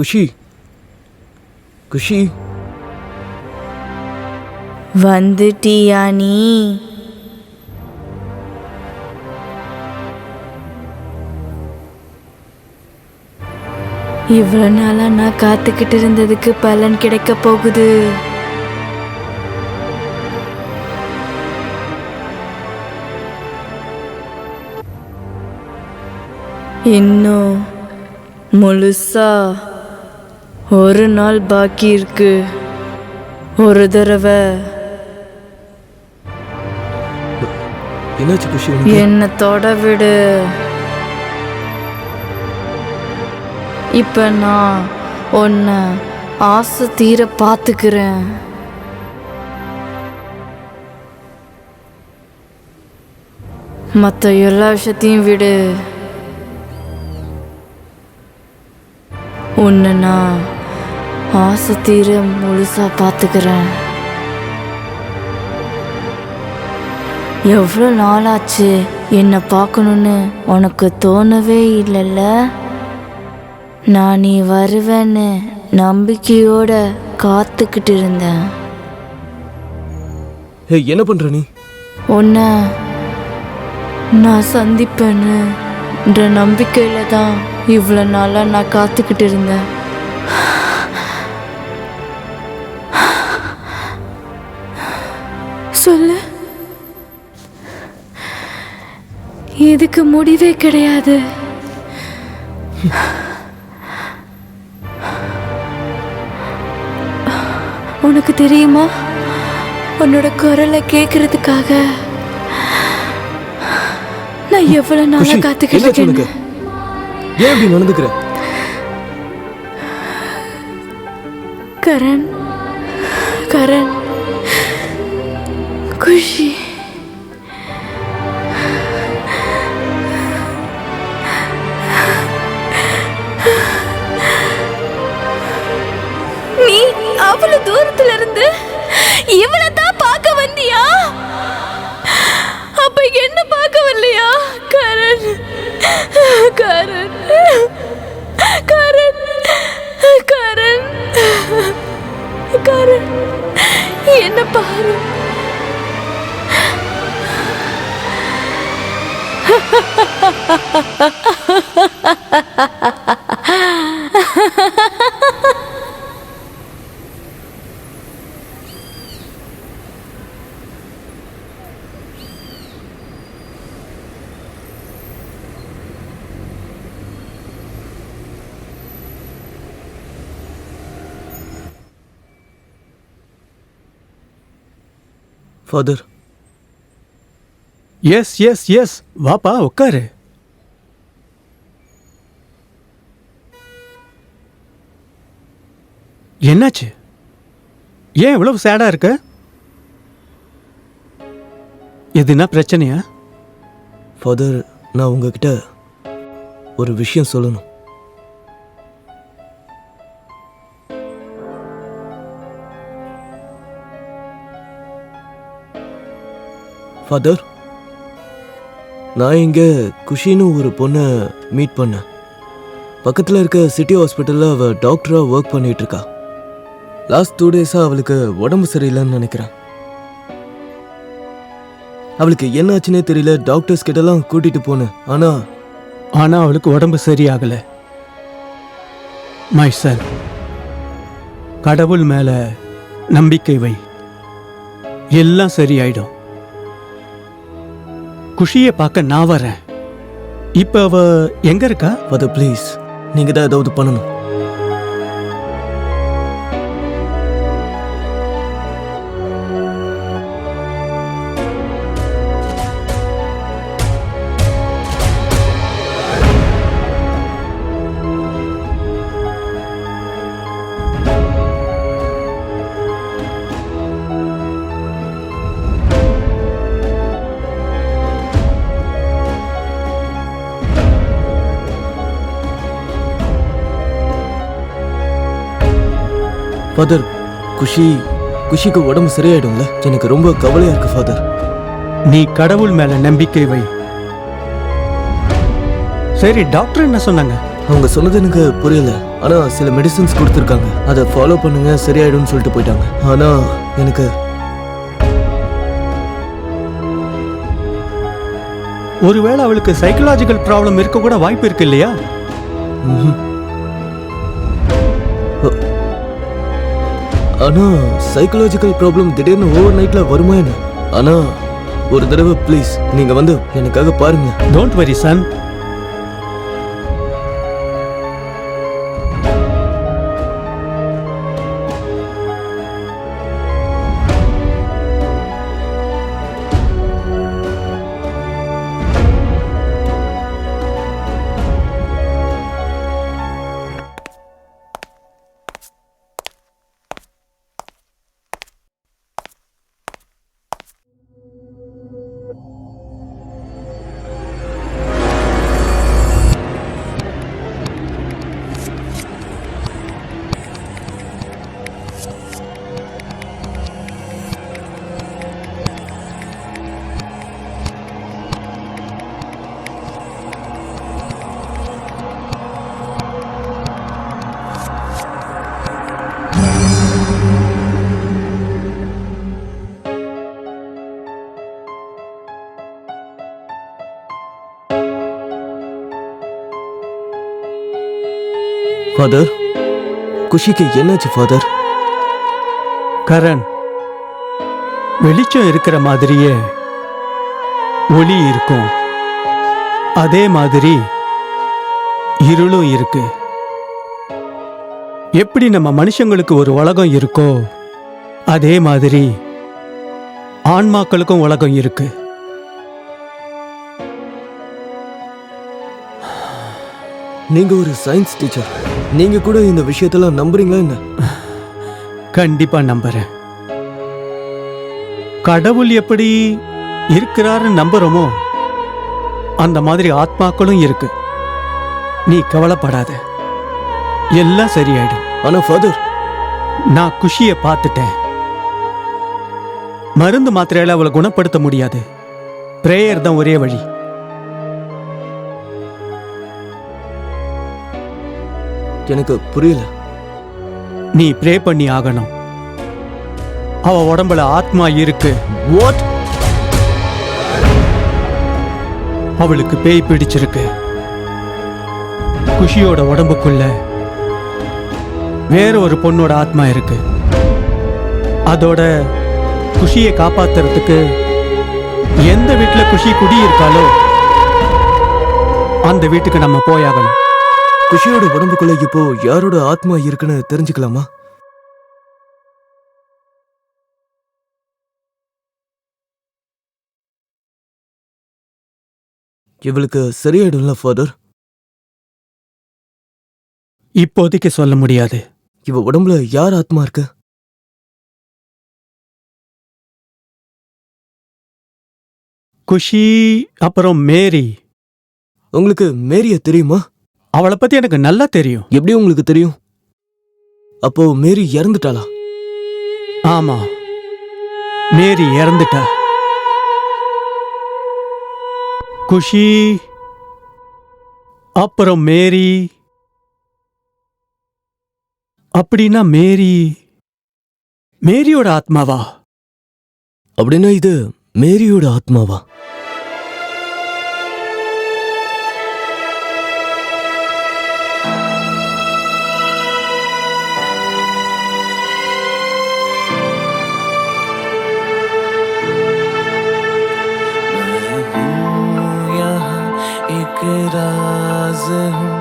குஷி குஷி வந்துட்டியா நீ? இவ்வளவு நாளா நான் காத்துக்கிட்டு இருந்ததுக்கு பலன் கிடைக்க போகுது. இன்னும் முழுசா ஒரு நாள் பாக்கி இருக்கு. ஒரு தடவை என்னாச்சு குஷி உனக்கு? என்னை தொட விடு. இப்ப நான் உன்னை ஆசை தீர பார்த்துக்கிறேன். மற்ற எல்லா விஷயத்தையும் விடு. உன்னை நான் ஆசை தீர முழுசா பார்த்துக்கிறேன். எவ்வளோ நாளாச்சு என்னை பார்க்கணுன்னு உனக்கு தோணவே இல்லைல்ல? நான் நீ வருவேன்னு நம்பிக்கையோட காத்துக்கிட்டு இருந்தேன். ஏய், என்ன பண்ற நீ? உன்னை நான் சந்திப்பேன்னுன்ற நம்பிக்கையில தான் இவ்வளோ நாளாக நான் காத்துக்கிட்டு இருந்தேன். சொல்லு, இதுக்கு முடிவே கிடையாது. உனக்கு தெரியுமா, உன்னோட குரலை கேட்கறதுக்காக நான் எவ்வளவு நாளா குஷி, காத்துக்கிட்டு என்னாச்சு இருக்கேன். உனக்கு? ஏன் இப்படி நடந்துக்கிற? கரண், கரண், குஷி, நீ அவ்வளவு தூரத்துல இருந்து இவளதான் பார்க்க வந்தியா? அப்ப என்ன பார்க்க வரலையா? கரண், கரண், கரண், கரண், கரண், என்ன பாரு. ஃபாதர், எஸ் எஸ் எஸ், வாப்பா உட்காரு. என்னாச்சு? ஏன் இவ்வளவு சேடா இருக்க? எதுனா பிரச்சனையா? ஃபாதர், நான் உங்ககிட்ட ஒரு விஷயம் சொல்லணும். ஃபாதர், நான் இங்கே குஷின்னு ஒரு பொண்ணை மீட் பண்ணேன். பக்கத்தில் இருக்க சிட்டி ஹாஸ்பிட்டலில் அவள் டாக்டராக ஒர்க் பண்ணிட்டு இருக்கா. லாஸ்ட் 2 டேஸாக அவளுக்கு உடம்பு சரியில்லைன்னு நினைக்கிறேன். அவளுக்கு என்ன ஆச்சுன்னே தெரியல. டாக்டர்ஸ் கிட்டலாம் கூட்டிட்டு போனேன். ஆனா அவளுக்கு உடம்பு சரியாகல. மை சன், கடவுள் மேல நம்பிக்கை வை, எல்லாம் சரியாயிடும். குஷியை பார்க்க நான் வரேன். இப்ப அவ எங்க இருக்கா? ஃபாதர் ப்ளீஸ், நீங்கள் தான் ஏதாவது பண்ணணும். ஃபாதர், குஷிக்கு உடம்பு சரியாயிடும்ல? எனக்கு ரொம்ப கவலையா இருக்கு ஃபாதர். நீ கடவுள் மேல நம்பிக்கை வை. சரி, டாக்டர் என்ன சொன்னாங்க? அவங்க சொன்னது எனக்கு புரியல. ஆனா சில மெடிசன்ஸ் கொடுத்துருக்காங்க, அதை ஃபாலோ பண்ணுங்க சரியாயிடும்னு சொல்லிட்டு போயிட்டாங்க. ஆனா எனக்கு ஒருவேளை அவளுக்கு சைக்கலாஜிக்கல் ப்ராப்ளம் இருக்க கூட வாய்ப்பு இருக்கு இல்லையா? ஆனா சைக்கலாஜிக்கல் ப்ராப்ளம் திடீர்னு ஓவர் நைட்ல வருமா என்ன? ஆனா ஒரு தடவை ப்ளீஸ் நீங்க வந்து எனக்காக பாருங்க. Don't worry Sun. ஃபாதர், குஷிக்கு என்னாச்சு ஃபாதர்? கரண், வெளிச்சம் இருக்கிற மாதிரியே ஒளி இருக்கும், அதே மாதிரி இருளும் இருக்கு. எப்படி நம்ம மனுஷங்களுக்கு ஒரு உலகம் இருக்கோ அதே மாதிரி ஆன்மாக்களுக்கும் உலகம் இருக்கு. நீங்க ஒரு சயின்ஸ் டீச்சர், நீங்க கூட இந்த விஷயத்தெல்லாம் நம்புறீங்களா என்ன? கண்டிப்பா நம்புறேன். கடவுள் எப்படி இருக்கிறாருன்னு நம்புறோமோ அந்த மாதிரி ஆத்மாக்களும் இருக்கு. நீ கவலைப்படாத, எல்லாம் சரியாயிடும். ஆனா ஃபாதர், நான் குஷியை பார்த்துட்டேன். மருந்து மாத்திரையால அவளை குணப்படுத்த முடியாது. பிரேயர் தான் ஒரே வழி. எனக்கு புரியல. நீ ப்ரே பண்ணி ஆகணும். அவ உடம்புல ஆத்மா இருக்கு. வாட்? அவளுக்கு பேய் பிடிச்சிருக்கு. குஷியோட உடம்புக்குள்ள வேற ஒரு பொண்ணோட ஆத்மா இருக்கு. அதோட குஷியை காப்பாத்துறதுக்கு எந்த வீட்டுல குஷி குடியிருக்காளோ அந்த வீட்டுக்கு நம்ம போயாகணும். குஷியோட உடம்புக்குள்ள இப்போ யாரோட ஆத்மா இருக்குன்னு தெரிஞ்சுக்கலாமா? இவளுக்கு சரியாயிடும்ல ஃபாதர்? இப்போதைக்கு சொல்ல முடியாது. இவ உடம்புல யார் ஆத்மா இருக்கு? குஷி, அப்புறம் மேரி. உங்களுக்கு மேரிய தெரியுமா? அவளை பத்தி எனக்கு நல்லா தெரியும். எப்படி உங்களுக்கு தெரியும்? அப்போ மேரி இறந்துட்டாளா? ஆமா, மேரி இறந்துட்டா. குஷி, அப்புறம் மேரி. அப்படின்னா மேரியோட ஆத்மாவா? அப்படின்னா இது மேரியோட ஆத்மாவா? राज हूँ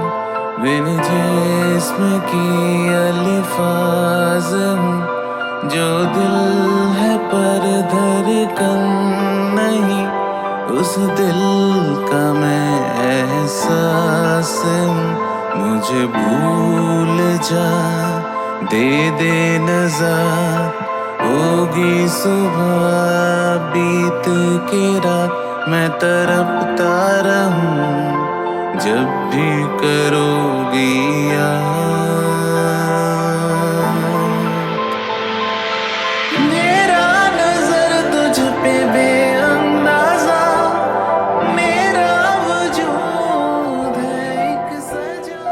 बिन जिस्म की अल्फाज हूँ, जो दिल है पर धड़कन नहीं, उस दिल का मैं एहसास हूँ। मुझे भूल जा, दे दे नज़र, होगी सुबह बीत के रात, मैं तड़पता रहूं जब भी करोगी याद। मेरा नजर तुझ पे बेअंदाजा, मेरा वजूद है एक सजा।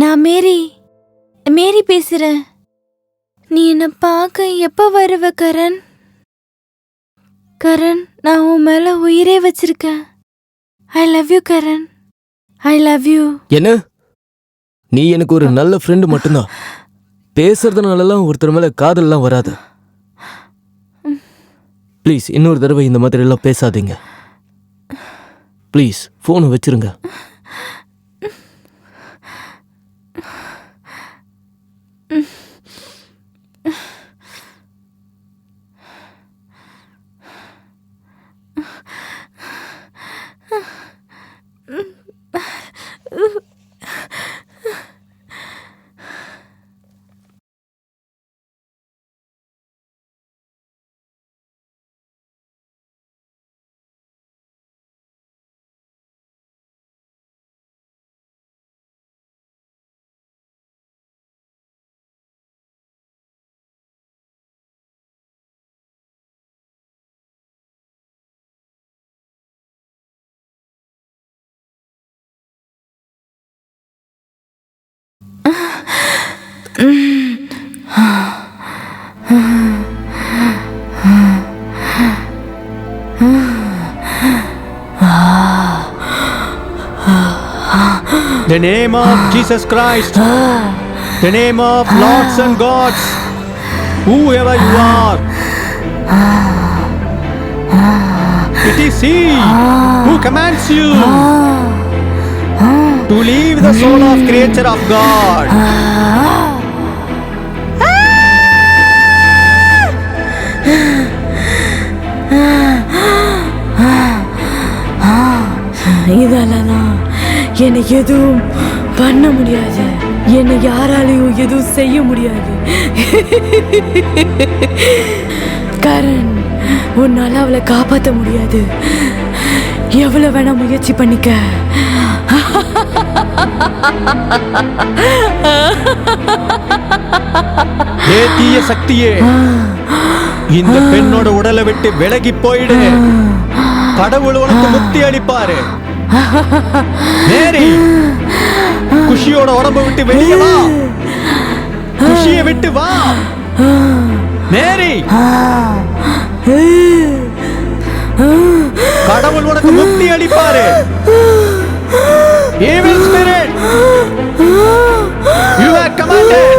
நான் மேரி மேரி பேசுறேன். நீ என்ன பார்க்க எப்ப வருவ கரண்? கரண், நான் உன் மேல உயிரே வச்சிருக்கேன். I love you Karan, I love you. என்ன? நீ எனக்கு ஒரு நல்ல ஃப்ரெண்டு மட்டும்தான். பேசுறதுனாலலாம் ஒருத்தர் மேல காதல்லாம் வராது. ப்ளீஸ் இன்னொரு தடவை இந்த மாதிரி எல்லாம் பேசாதீங்க. ப்ளீஸ் ஃபோனை வச்சிருங்க. The name of Jesus Christ, the name of lords and gods, whoever you are, it is He who commands you to leave the soul of creature of God. இதெல்லாம் என்னை எதுவும் பண்ண முடியாது. என்னை யாராலையும் எதுவும் செய்ய முடியாது. கரண், உன்னால அவளை காப்பாற்ற முடியாது. எவ்வளவு வேணா முயற்சி பண்ணிக்க. தீய சக்தியே, இந்த பெண்ணோட உடலை விட்டு விலகி போயிடு. கடவுள் உனக்கு முக்தி அளிப்பாரு. மேரி, குஷியோட உடம்ப விட்டு வெளியே வா. குஷியை விட்டு வா மேரி. கடவுள் உனக்கு முக்தி அளிப்பாரு. Evil spirit, you are commanded.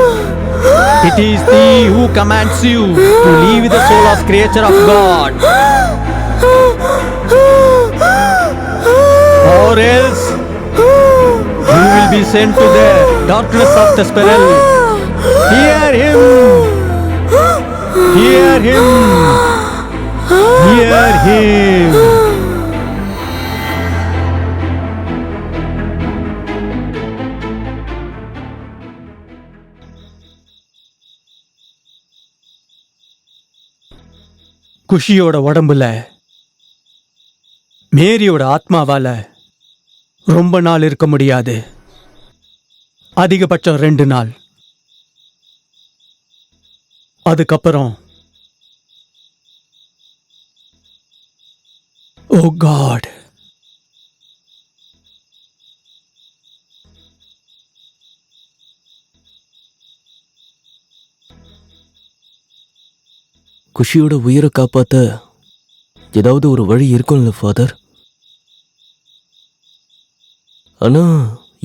It is He who commands you to leave the soul of creature of God, or else you will be sent to the darkness of the spiral. Hear Him, hear Him, hear Him. குஷியோட உடம்புல மேரியோட ஆத்மாவால ரொம்ப நாள் இருக்க முடியாது. அதிகபட்சம் 2 நாள். அதுக்கப்புறம் ஓ God, குஷியோட உயிரை காப்பாத்த ஏதாவது ஒரு வழி இருக்கும்ல ஃபாதர்? ஆனா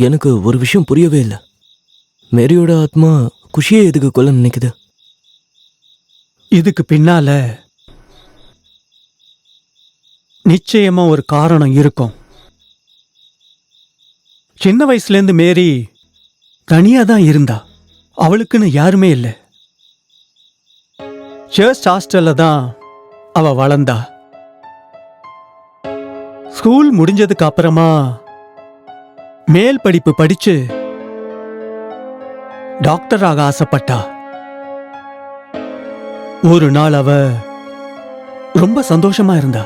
எனக்கு ஒரு விஷயம் புரியவே இல்லை. மேரியோட ஆத்மா குஷியை எதுக்கு கொல்ல நினைக்குது? இதுக்கு பின்னால நிச்சயமா ஒரு காரணம் இருக்கும். சின்ன வயசுல இருந்து மேரி தனியா தான் இருந்தா. அவளுக்குன்னு யாருமே இல்லை. சர்ச் ஹாஸ்டல்ல தான் அவ வளர்ந்தா. ஸ்கூல் முடிஞ்சதுக்கு அப்புறமா மேல் படிப்பு படிச்சு டாக்டராக ஆசைப்பட்டா. ஒரு நாள் அவ ரொம்ப சந்தோஷமா இருந்தா.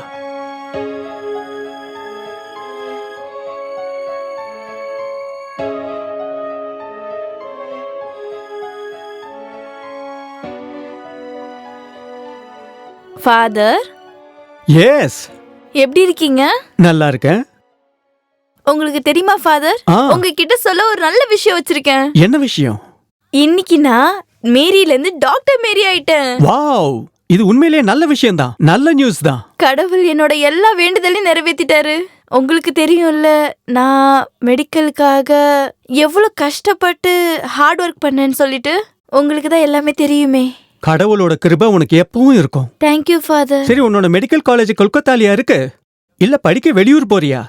ஃபாதர், எஸ், எப்படி இருக்கீங்க? நல்லா இருக்கேன். உங்களுக்கு தெரியுமா ஃபாதர், ஆ. உங்ககிட்ட சொல்ல ஒரு நல்ல விஷயம் வச்சிருக்கேன். என்ன விஷயம்? இன்னைக்கு நான் மேரில இருந்து டாக்டர் மேரி ஆயிட்டேன். வாவ், இது உண்மையிலேயே நல்ல விஷயம் தான். நல்ல நியூஸ் தான். கடவுள் என்னோட எல்லா வேண்டுதலையும் நிறைவேற்றிட்டாரு. உங்களுக்கு தெரியும்ல, நான் மெடிக்கலுக்காக எவ்வளவு கஷ்டப்பட்டு ஹார்ட் ஒர்க் பண்ணேன்னு சொல்லிட்டு. உங்களுக்கு தான் எல்லாமே தெரியுமே. கடவுளோட கிருபை உனக்கு எப்பவும் இருக்கும். Thank you father. சரி, உன்னோட மெடிக்கல் காலேஜ் கொல்கத்தாலியா இருக்கு? இல்ல படிக்க வெளியூர் போறியா?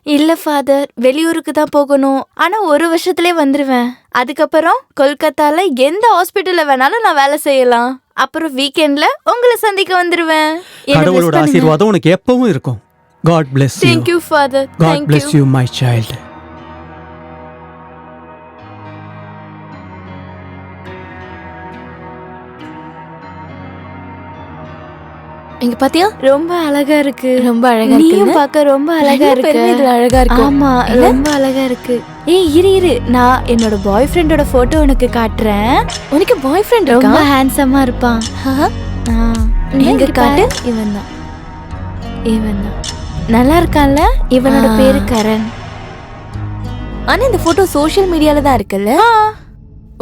இல்ல ஃபாதர், வெளியூருக்கு தான் போகணும். ஆனா ஒரு வருஷத்துலயே வந்துருவேன். அதுக்கப்புறம் கொல்கத்தால எந்த ஹாஸ்பிட்டல்ல வேணாலும் நான் வேலை செய்யலாம். அப்புறம் வீக்கெண்ட்ல உங்களை சந்திக்க வந்துருவேன். கடவுளோட ஆசீர்வாதம் உனக்கு எப்பவும் இருக்கும். God bless you. Thank you father. God bless you, my child. இங்க பாத்தியா, ரொம்ப அழகா இருக்கு. ரொம்ப அழகா நீயும் இருக்கு. பார்க்க ரொம்ப அழகா இருக்கு. இதுல அழகா இருக்கு. ஆமா, ரொம்ப அழகா இருக்கு. ஏய் இரு, நான் என்னோட பாய் ஃப்ரெண்டோட போட்டோ உனக்கு காட்டுறேன். உனக்கு பாய் ஃப்ரெண்ட் ரொம்ப இருக்கா? ஹேண்ட்ஸமா இருப்பான். எங்க காட்டு? இவன் தான். நல்லா இருக்கான்ல? இவனோட பேரு கரண். ஆனா இந்த போட்டோ சோஷியல் மீடியால தான் இருக்குல்ல?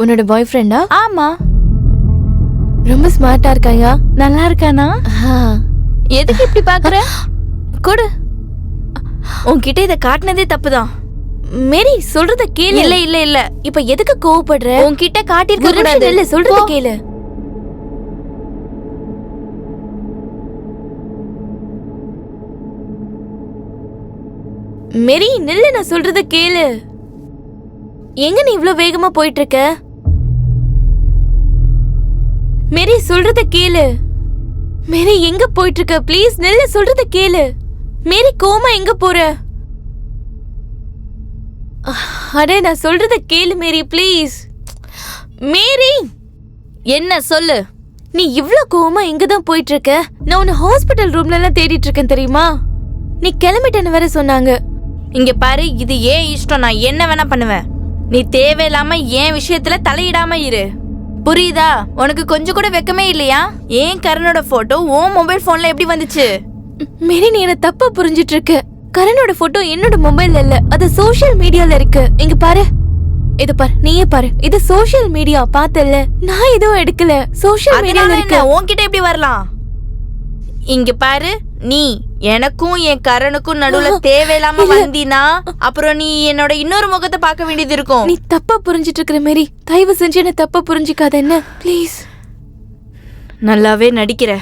உன்னோட பாய் ஃப்ரெண்டா? ஆமா. ரொம்ப ஸ்மார்ட்டா இருக்காயா? நல்லா இருக்கானா? எதுக்கு இப்படி பாக்குற? கொடு. உன்கிட்ட இத காட்டினதே தப்புதான். மேரி சொல்றத கேளு. இல்ல இல்ல இல்ல, இப்ப எதுக்கு கோவப்படுற? உன்கிட்ட காட்டியிருக்க ஒரு நிமிஷம் கூடாது. நில்லு, சொல்றத போ. கேளு. மேரி நில்லு, நான் சொல்றத கேளு. எங்க நீ இவ்ளோ வேகமா போயிட்டு இருக்க? மேரி சொல்றத கேளு. மேரி எங்க போயிட்டு இருக்க? ப்ளீஸ் நில்லு, சொல்றத கேளு. மேரி கோமா எங்க போற? அடே நான் சொல்றத கேளு மேரி, ப்ளீஸ். மேரி என்ன சொல்லு. நீ இவ்ளோ கோவமா எங்க தான் போயிட்டு இருக்க? நான் உன்னை ஹாஸ்பிட்டல் ரூம்ல எல்லாம் தேடிட்டு இருக்கேன் தெரியுமா? நீ கிளம்பிட்டேன்னு வேற சொன்னாங்க. இங்க பாரு, இது ஏன் இஷ்டம், நான் என்ன வேணா பண்ணுவேன். நீ தேவையில்லாம என் விஷயத்துல தலையிடாம இரு, புரியுதா? உனக்கு கொஞ்சம் கூட வெக்கமே இல்லையா? ஏன் கரனோட போட்டோ உன் மொபைல் போன்ல எப்படி வந்துச்சு? மேரி நீ என்ன தப்பா புரிஞ்சிட்டு இருக்க. கரனோட போட்டோ என்னோட மொபைல்ல இல்ல, அது சோஷியல் மீடியால இருக்கு. இங்க பாரு, இது பாரு, நீயே பாரு. இது சோஷியல் மீடியா, பார்த்தல்ல? நான் எதுவும் எடுக்கல, சோஷியல் மீடியால இருக்கு. உன்கிட்ட எப்படி வரலாம்? இங்க பாரு, நீ எனக்கும் என் கரனுக்கும் நடுவுல தேவையில்லாம வந்தீனா அப்புறம் நீ என்னோட இன்னொரு முகத்தை பார்க்க வேண்டியது இருக்கும். நீ தப்பா புரிஞ்சிட்டு இருக்கிற மேரி, தயவு செஞ்சு என்ன தப்பா புரிஞ்சிக்காத என்ன, ப்ளீஸ். நல்லாவே நடிக்கிற.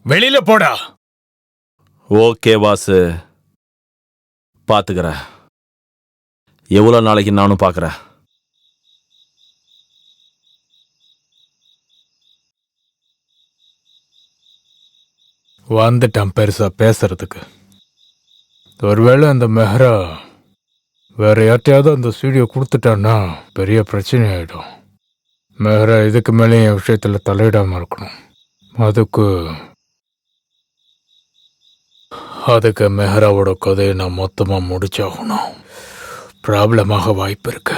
வெளியில போடா. ஓகே வாசு, பாத்துக்கிறேன். எவ்வளோ நாளைக்கு நானும் பார்க்குறேன். வந்துட்டான் பெருசா பேசுறதுக்கு. ஒருவேளை அந்த மெஹ்ரா வேற யார்ட்டையாவது அந்த வீடியோ கொடுத்துட்டான்னா பெரிய பிரச்சனை ஆயிடும். மெஹ்ரா இதுக்கு மேலே என் விஷயத்துல தலையிடாம இருக்கணும். அதுக்கு மெஹ்ராவோட கதையை நான் மொத்தமா முடிச்சாகணும். ப்ராப்ளமாக வாய்ப்பு இருக்கு.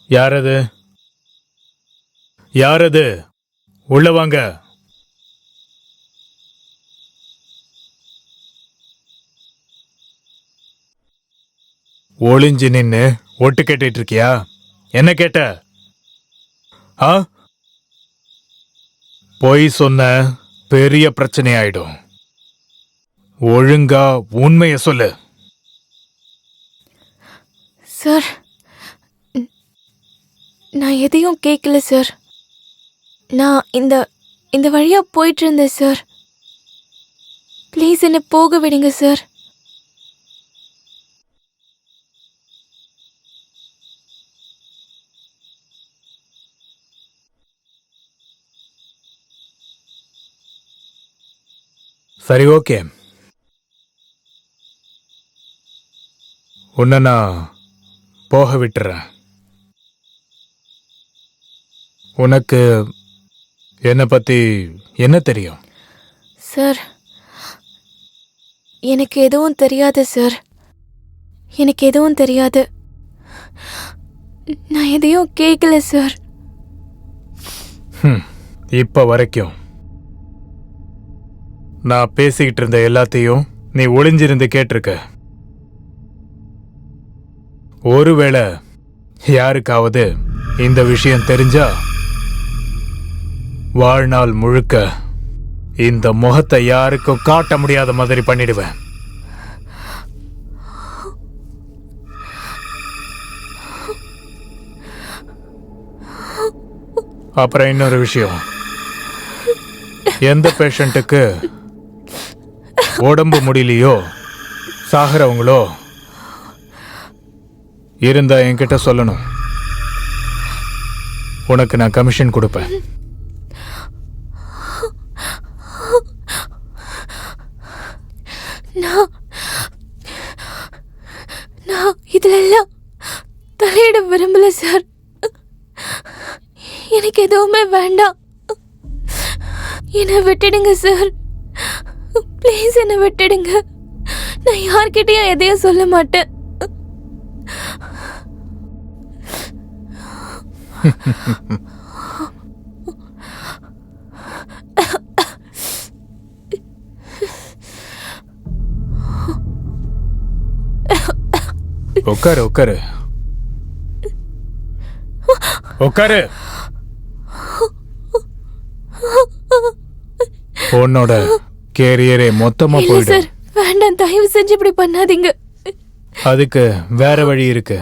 யாரது? யாரது? உள்ள வாங்க. ஒளிஞ்சு நின்னு ஒட்டு கேட்டுட்டு இருக்கியா? என்ன கேட்ட? ஆ, பொய் சொன்ன பெரிய பிரச்சனை ஆயிடும். ஒழுங்கா உண்மைய சொல்லு. சார், நான் எதையும் கேட்கல சார். நான் இந்த வழியா போயிட்டு இருந்தேன் சார். ப்ளீஸ் என்ன போக விடுங்க சார். சரி, ஓகே. உன்னை நான் போக விட்டுறேன். உனக்கு என்னை பற்றி என்ன தெரியும்? சார், எனக்கு எதுவும் தெரியாது சார். எனக்கு எதுவும் தெரியாது. நான் எதையும் கேட்கல சார். இப்போ வரைக்கும் நான் பேசிக்கிட்டு இருந்த எல்லாத்தையும் நீ ஒளிஞ்சிருந்து கேட்டிருக்க. ஒருவேளை யாருக்காவது இந்த விஷயம் தெரிஞ்சா வாழ்நாள் முழுக்க இந்த முகத்தை யாருக்கும் காட்ட முடியாத மாதிரி பண்ணிடுவேன். அப்புறம் இன்னொரு விஷயம், எந்த பேஷண்ட்டுக்கு உடம்பு முடியலையோ சாகிறவங்களோ இருந்தா என்கிட்ட சொல்லணும். உனக்கு நான் கமிஷன் கொடுப்பேன். நான் இதுல எல்லாம் தலையிட விரும்பல சார். எனக்கு எதுவுமே வேண்டாம். என்னை விட்டுடுங்க சார். ப்ளீஸ் என்னை விட்டுடுங்க. நான் யார்கிட்டயும் எதையும் சொல்ல மாட்டேன். உட்காரு உட்காரு உட்காரு. உன்னோட கேரியரே மொத்தமா இல்ல போயிடும். சார், வேண்டாம். தயவு செஞ்சு இப்படி பண்ணாதீங்க. அதுக்கு வேற வழி இருக்கு.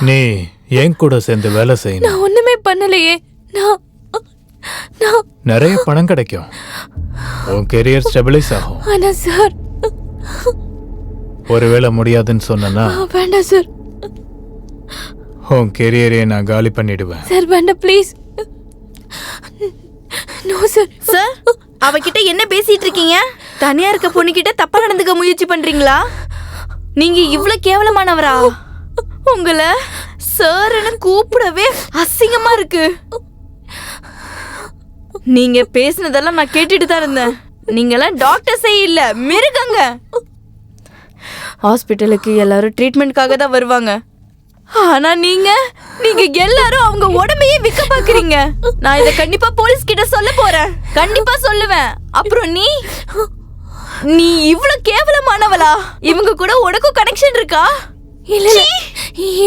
நீ என் கூட சேர்ந்து வேலை செய்யணும். நான் ஒண்ணுமே பண்ணலையே. நான் நிறைய பணம் கிடைக்கும். உன் கெரியர் ஸ்டெபிலைஸ் ஆகும். ஆனா சார், ஒருவேளை முடியாதுன்னு சொன்னா வேண்டாம் சார். உன் கெரியரே நான் காலி பண்ணிடுவேன். சார் வேண்டாம், ப்ளீஸ். No sir. சார், அவகிட்ட என்ன பேசிட்டு இருக்கீங்க? தனியா இருக்க பொண்ணுகிட்ட தப்பா நடந்துக்க முயற்சி பண்றீங்களா? நீங்க இவ்ளோ கேவலமானவரா? உங்களை சார்னு கூப்பிடவே அசிங்கமா இருக்கு. நீங்க பேசினதெல்லாம் நான் கேட்டுட்டு தான் இருந்தேன். நீங்களாம் டாக்டர்ஸே இல்ல, மிருகங்க. ஹாஸ்பிட்டலுக்கு எல்லாரும் ட்ரீட்மெண்ட்காக தான் வருவாங்க. ஆனா நீங்க எல்லாரும் அவங்க உடம்பையே விக்க பாக்குறீங்க. நான் இத கண்டிப்பா போலீஸ் கிட்ட சொல்ல போறேன். கண்டிப்பா சொல்லுவேன். அப்புறம் நீ இவ்ளோ கேவலமானவளா? இவங்க கூட உனக்கும் கனெக்ஷன் இருக்கா? இல்ல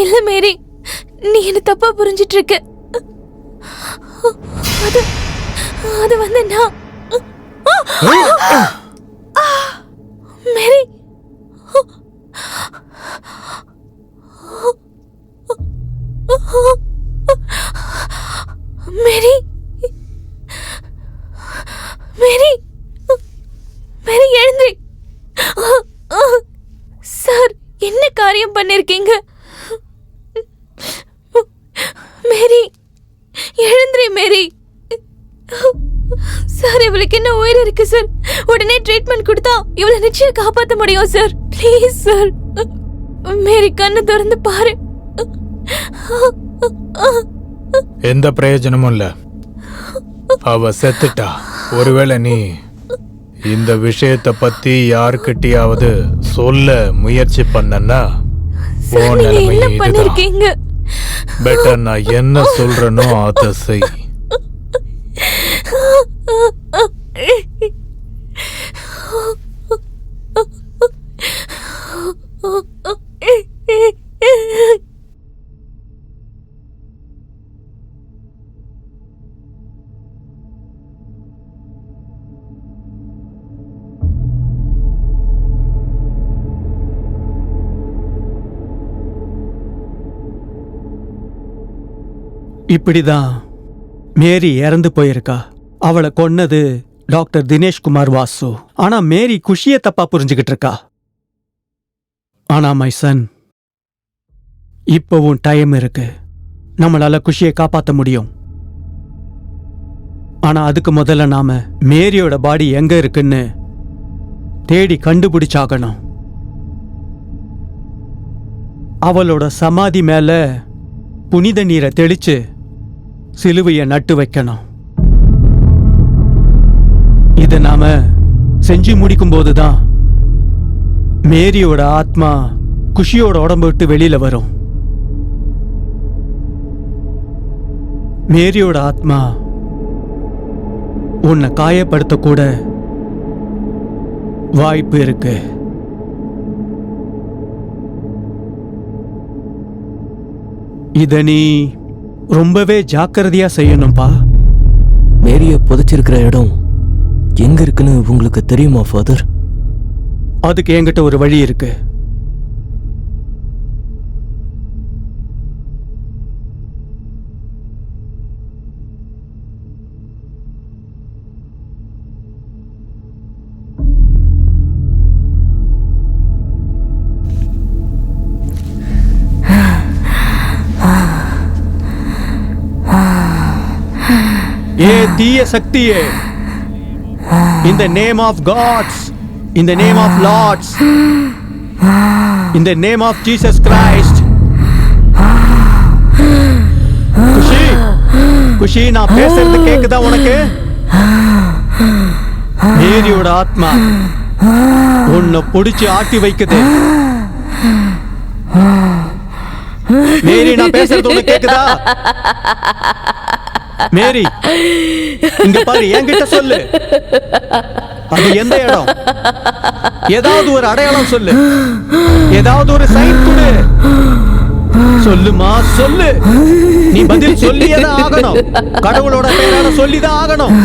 இல்ல மேரி, நீ என்ன தப்பா புரிஞ்சிட்டு இருக்க. அது வந்து நான் மேரி, மேரி, மேரி, மேரி எழுந்திரி. சார், என்ன காரியம் பண்ணிருக்கீங்க? மேரி, எழுந்திரி மேரி. சார், இவளுக்கு என்ன உயிர் இருக்கு சார். உடனே ட்ரீட்மெண்ட் கொடுத்தா இவளை நிச்சயம் காப்பாற்ற முடியும் சார். Please sir. மேரி, கண்ணு திறந்து பாரு. எந்த பிரயோஜனமும் இல்ல. அவ செத்துட்டா. ஒருவேளை நீ இந்த விஷயத்தை பத்தி யாருக்கிட்டயாவது சொல்ல முயற்சி பண்ணனா சார், நீங்க என்ன பண்ணிருக்கீங்க? பெட்டர் நான் என்ன சொல்றேனோ அதை செய். இப்படிதான் மேரி இறந்து போயிருக்கா. அவளை கொன்னது டாக்டர் தினேஷ்குமார் வாசு. ஆனா மேரி குஷியை தப்பா புரிஞ்சுக்கிட்டு இருக்கா. ஆனா மை சன், இப்பவும் டைம் இருக்கு. நம்மளால குஷியை காப்பாற்ற முடியும். ஆனா அதுக்கு முதல்ல நாம மேரியோட பாடி எங்க இருக்குன்னு தேடி கண்டுபிடிச்சாகணும். அவளோட சமாதி மேல புனித நீரை தெளிச்சு சிலுவையை நட்டு வைக்கணும். இதை நாம செஞ்சு முடிக்கும் போதுதான் மேரியோட ஆத்மா குஷியோட உடம்பு விட்டு வெளியில வரும். மேரியோட ஆத்மா உன்னை காயப்படுத்த கூட வாய்ப்பு இருக்கு. இத நீ ரொம்பவே ஜாக்கிரதையா செய்யணும்பா. மேரிய புதைச்சிருக்கிற இடம் எங்க இருக்குன்னு உங்களுக்கு தெரியுமா ஃபாதர்? அதுக்கு என்கிட்ட ஒரு வழி இருக்கு. ஏ தீய சக்தியே, in the name of gods, in the name of lords, in the name of Jesus Christ. குஷி, குஷி, நான் பேசுறது கேக்குதா உனக்கு? மேரியோட ஆத்மா உன்னை புடிச்சு ஆட்டி வைக்குது. மேரி, நான் பேசுறது உனக்கு கேக்குதா? மேரி, இங்க பாரு, என்கிட்ட சொல்லு. அது எந்த இடம்? ஏதாவது ஒரு அடையாளம் சொல்லு, ஏதாவது ஒரு சைன் கொடு. சொல்லுமா, சொல்லு. நீ பதில் சொல்லியதான் ஆகணும். கடவுளோட பேரால சொல்லிதான் ஆகணும்.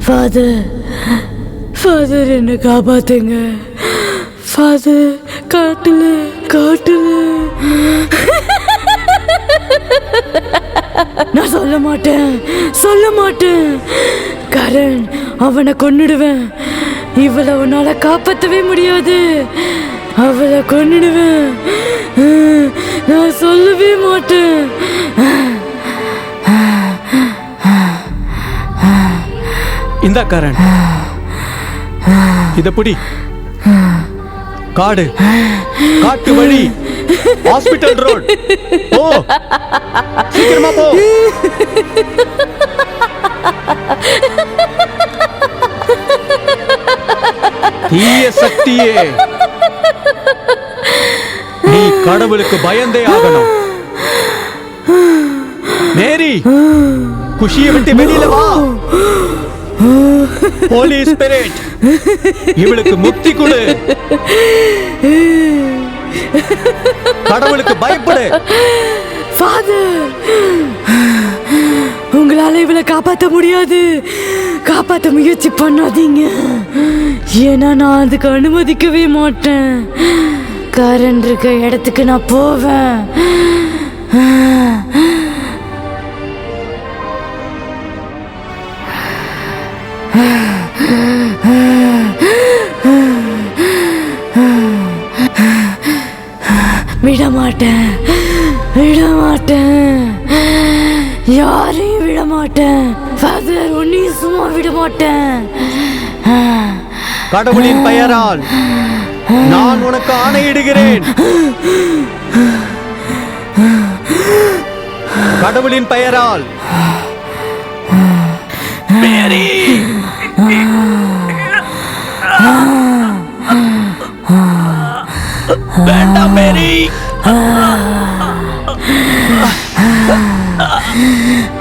ஃபாதர், ஃபாதர் என்ன காப்பாத்துங்க. ஃபாதர், காட்டுல காட்டுல. நான் சொல்ல மாட்டேன், சொல்ல மாட்டேன். கரண், அவனை கொன்னுடுவேன். இவளை உன்னால காப்பாற்றவே முடியாது. அவளை கொன்னுடுவேன். நான் சொல்லவே மாட்டேன். இந்த கரண், இத புடி. காடு, காட்டு வழி, ஹாஸ்பிட்டல் ரோட். போ, சீக்கிரமா போ. தீய சக்தியே, நீ கடவுளுக்கு பயந்தே ஆகணும். மேரி, குஷியை விட்டு வெளியில வா. ஹோலி ஸ்பிரிட், இவளுக்கு முக்தி கொடு. கடவுளுக்கு பயப்படு. ஃபாதர், உங்களால இவளை காப்பாற்ற முடியாது. காப்பாற்ற முயற்சி பண்ணாதீங்க. ஏன்னா நான் அதுக்கு அனுமதிக்கவே மாட்டேன். கரண் இருக்க இடத்துக்கு நான் போவேன். விட மாட்டேன், விட மாட்டேன். யாரையும் விட மாட்டேன். ஃபாதர், உன்னையும் சும்மா விட மாட்டேன். கடவுளின் பெயரால் நான் உனக்கு ஆணையிடுகிறேன். கடவுளின் பெயரால். மேரி, வேண்டாம் மேரி,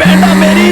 வேண்டாம் மேரி.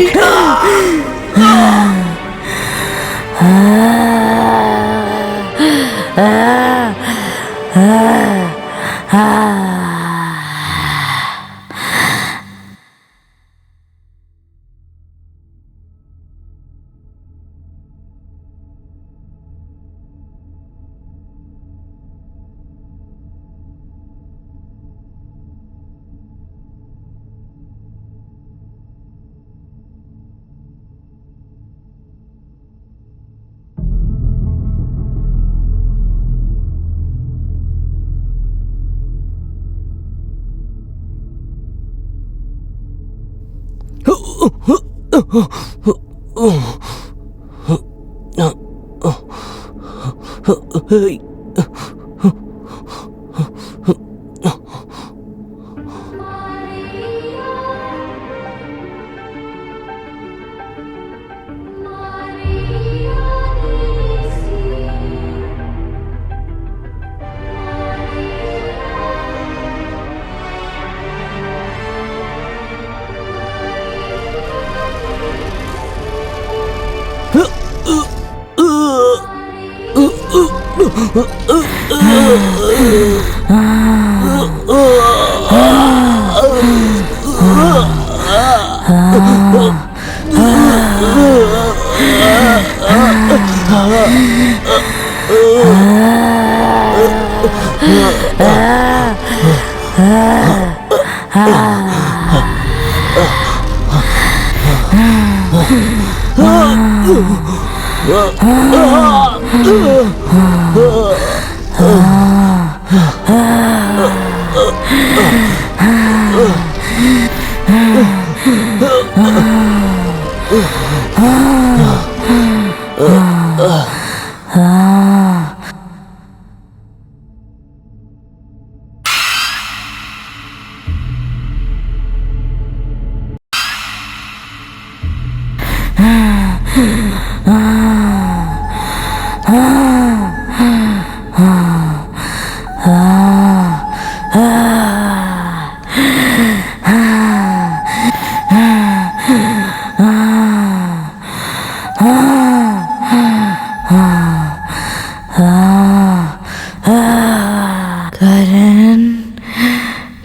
கரண்,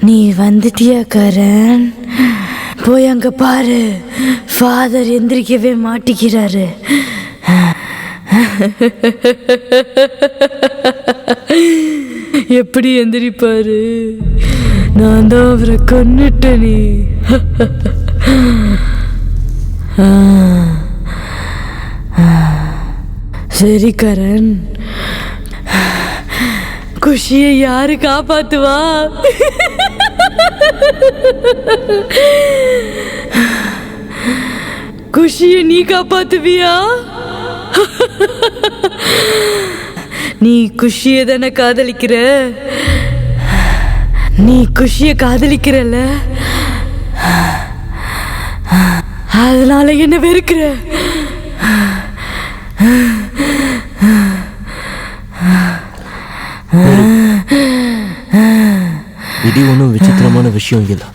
நீ வந்துட்டியா கரண்? போய் அங்க பாரு, ஃபாதர் எந்திரிக்கவே மாட்டிக்கிறாரு. எப்படி எந்திரிப்பாரு? நான் தான் அவரை கொன்னுட்டேனே. சரி கரண், குஷியை யாரு காப்பாத்துவா? குஷியை நீ காப்பாத்துவியா? நீ குஷியை தானே காதலிக்கிற? நீ குஷியை காதலிக்கிறல்ல, அதனால என்ன வெறுக்கிற? இது ஒன்றும் விசித்திரமான விஷயம் இல்லை.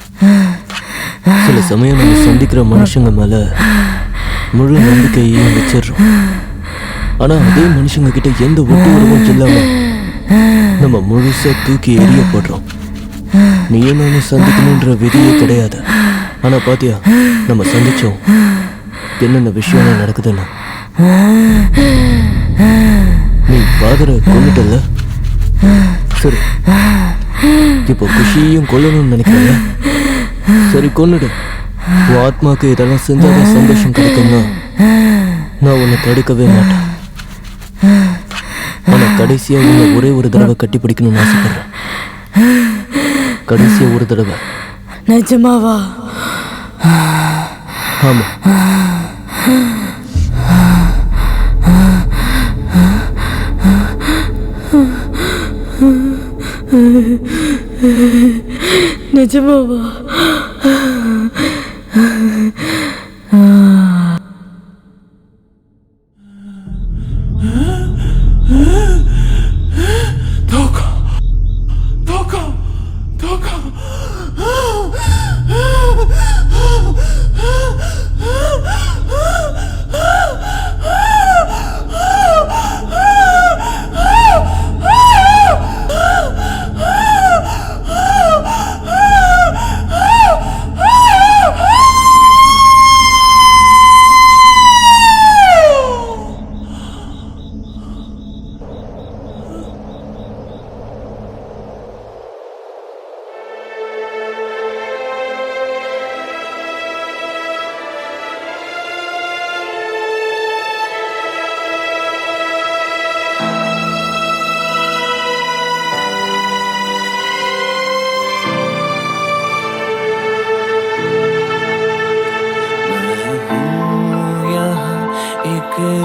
சில சமயம் நம்ம சந்திக்கிற மனுஷங்க மேல முழு நம்பிக்கையையும் வச்சிடுறோம். ஆனா அதே மனுஷங்க கிட்ட எந்த ஒட்டு உறவும் இல்லாம நம்ம முழுசா தூக்கி எரிய போடுறோம். நீயே நானும் சந்திக்கணுன்ற விதியே கிடையாது. ஆனா பாத்தியா, நம்ம சந்திச்சோம், என்னென்ன விஷயம் நடக்குதுன்னு. நீ ஃபாதரை கொண்டுட்டல, சரி இப்போ குஷியையும் கொல்லணும்னு நினைக்கிறேன். சரி கொன்னுடு. உன் ஆத்மாக்கு இதெல்லாம் செஞ்சாதான் சந்தோஷம் கிடைக்கும்னா நான் உன்னை தடுக்கவே மாட்டேன். ஆனா கடைசியா உன்னை ஒரே ஒரு தடவை கட்டி பிடிக்கணும்னு ஆசைப்படுறேன். கடைசியா ஒரு தடவை. நிஜமாவா? ஆமா. நிஜமாவா?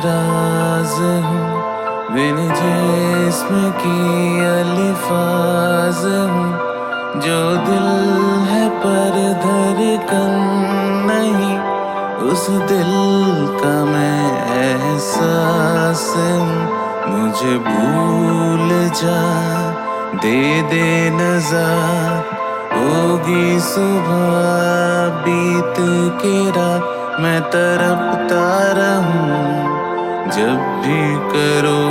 राज हूँ बिन जिस्म की अल्फाज हूँ जो दिल है पर धड़कन नहीं उस दिल का मैं एहसास हूँ मुझे भूल जा दे दे नज़र होगी सुबह बीत के रात मैं तरपता रहूं जब भी करो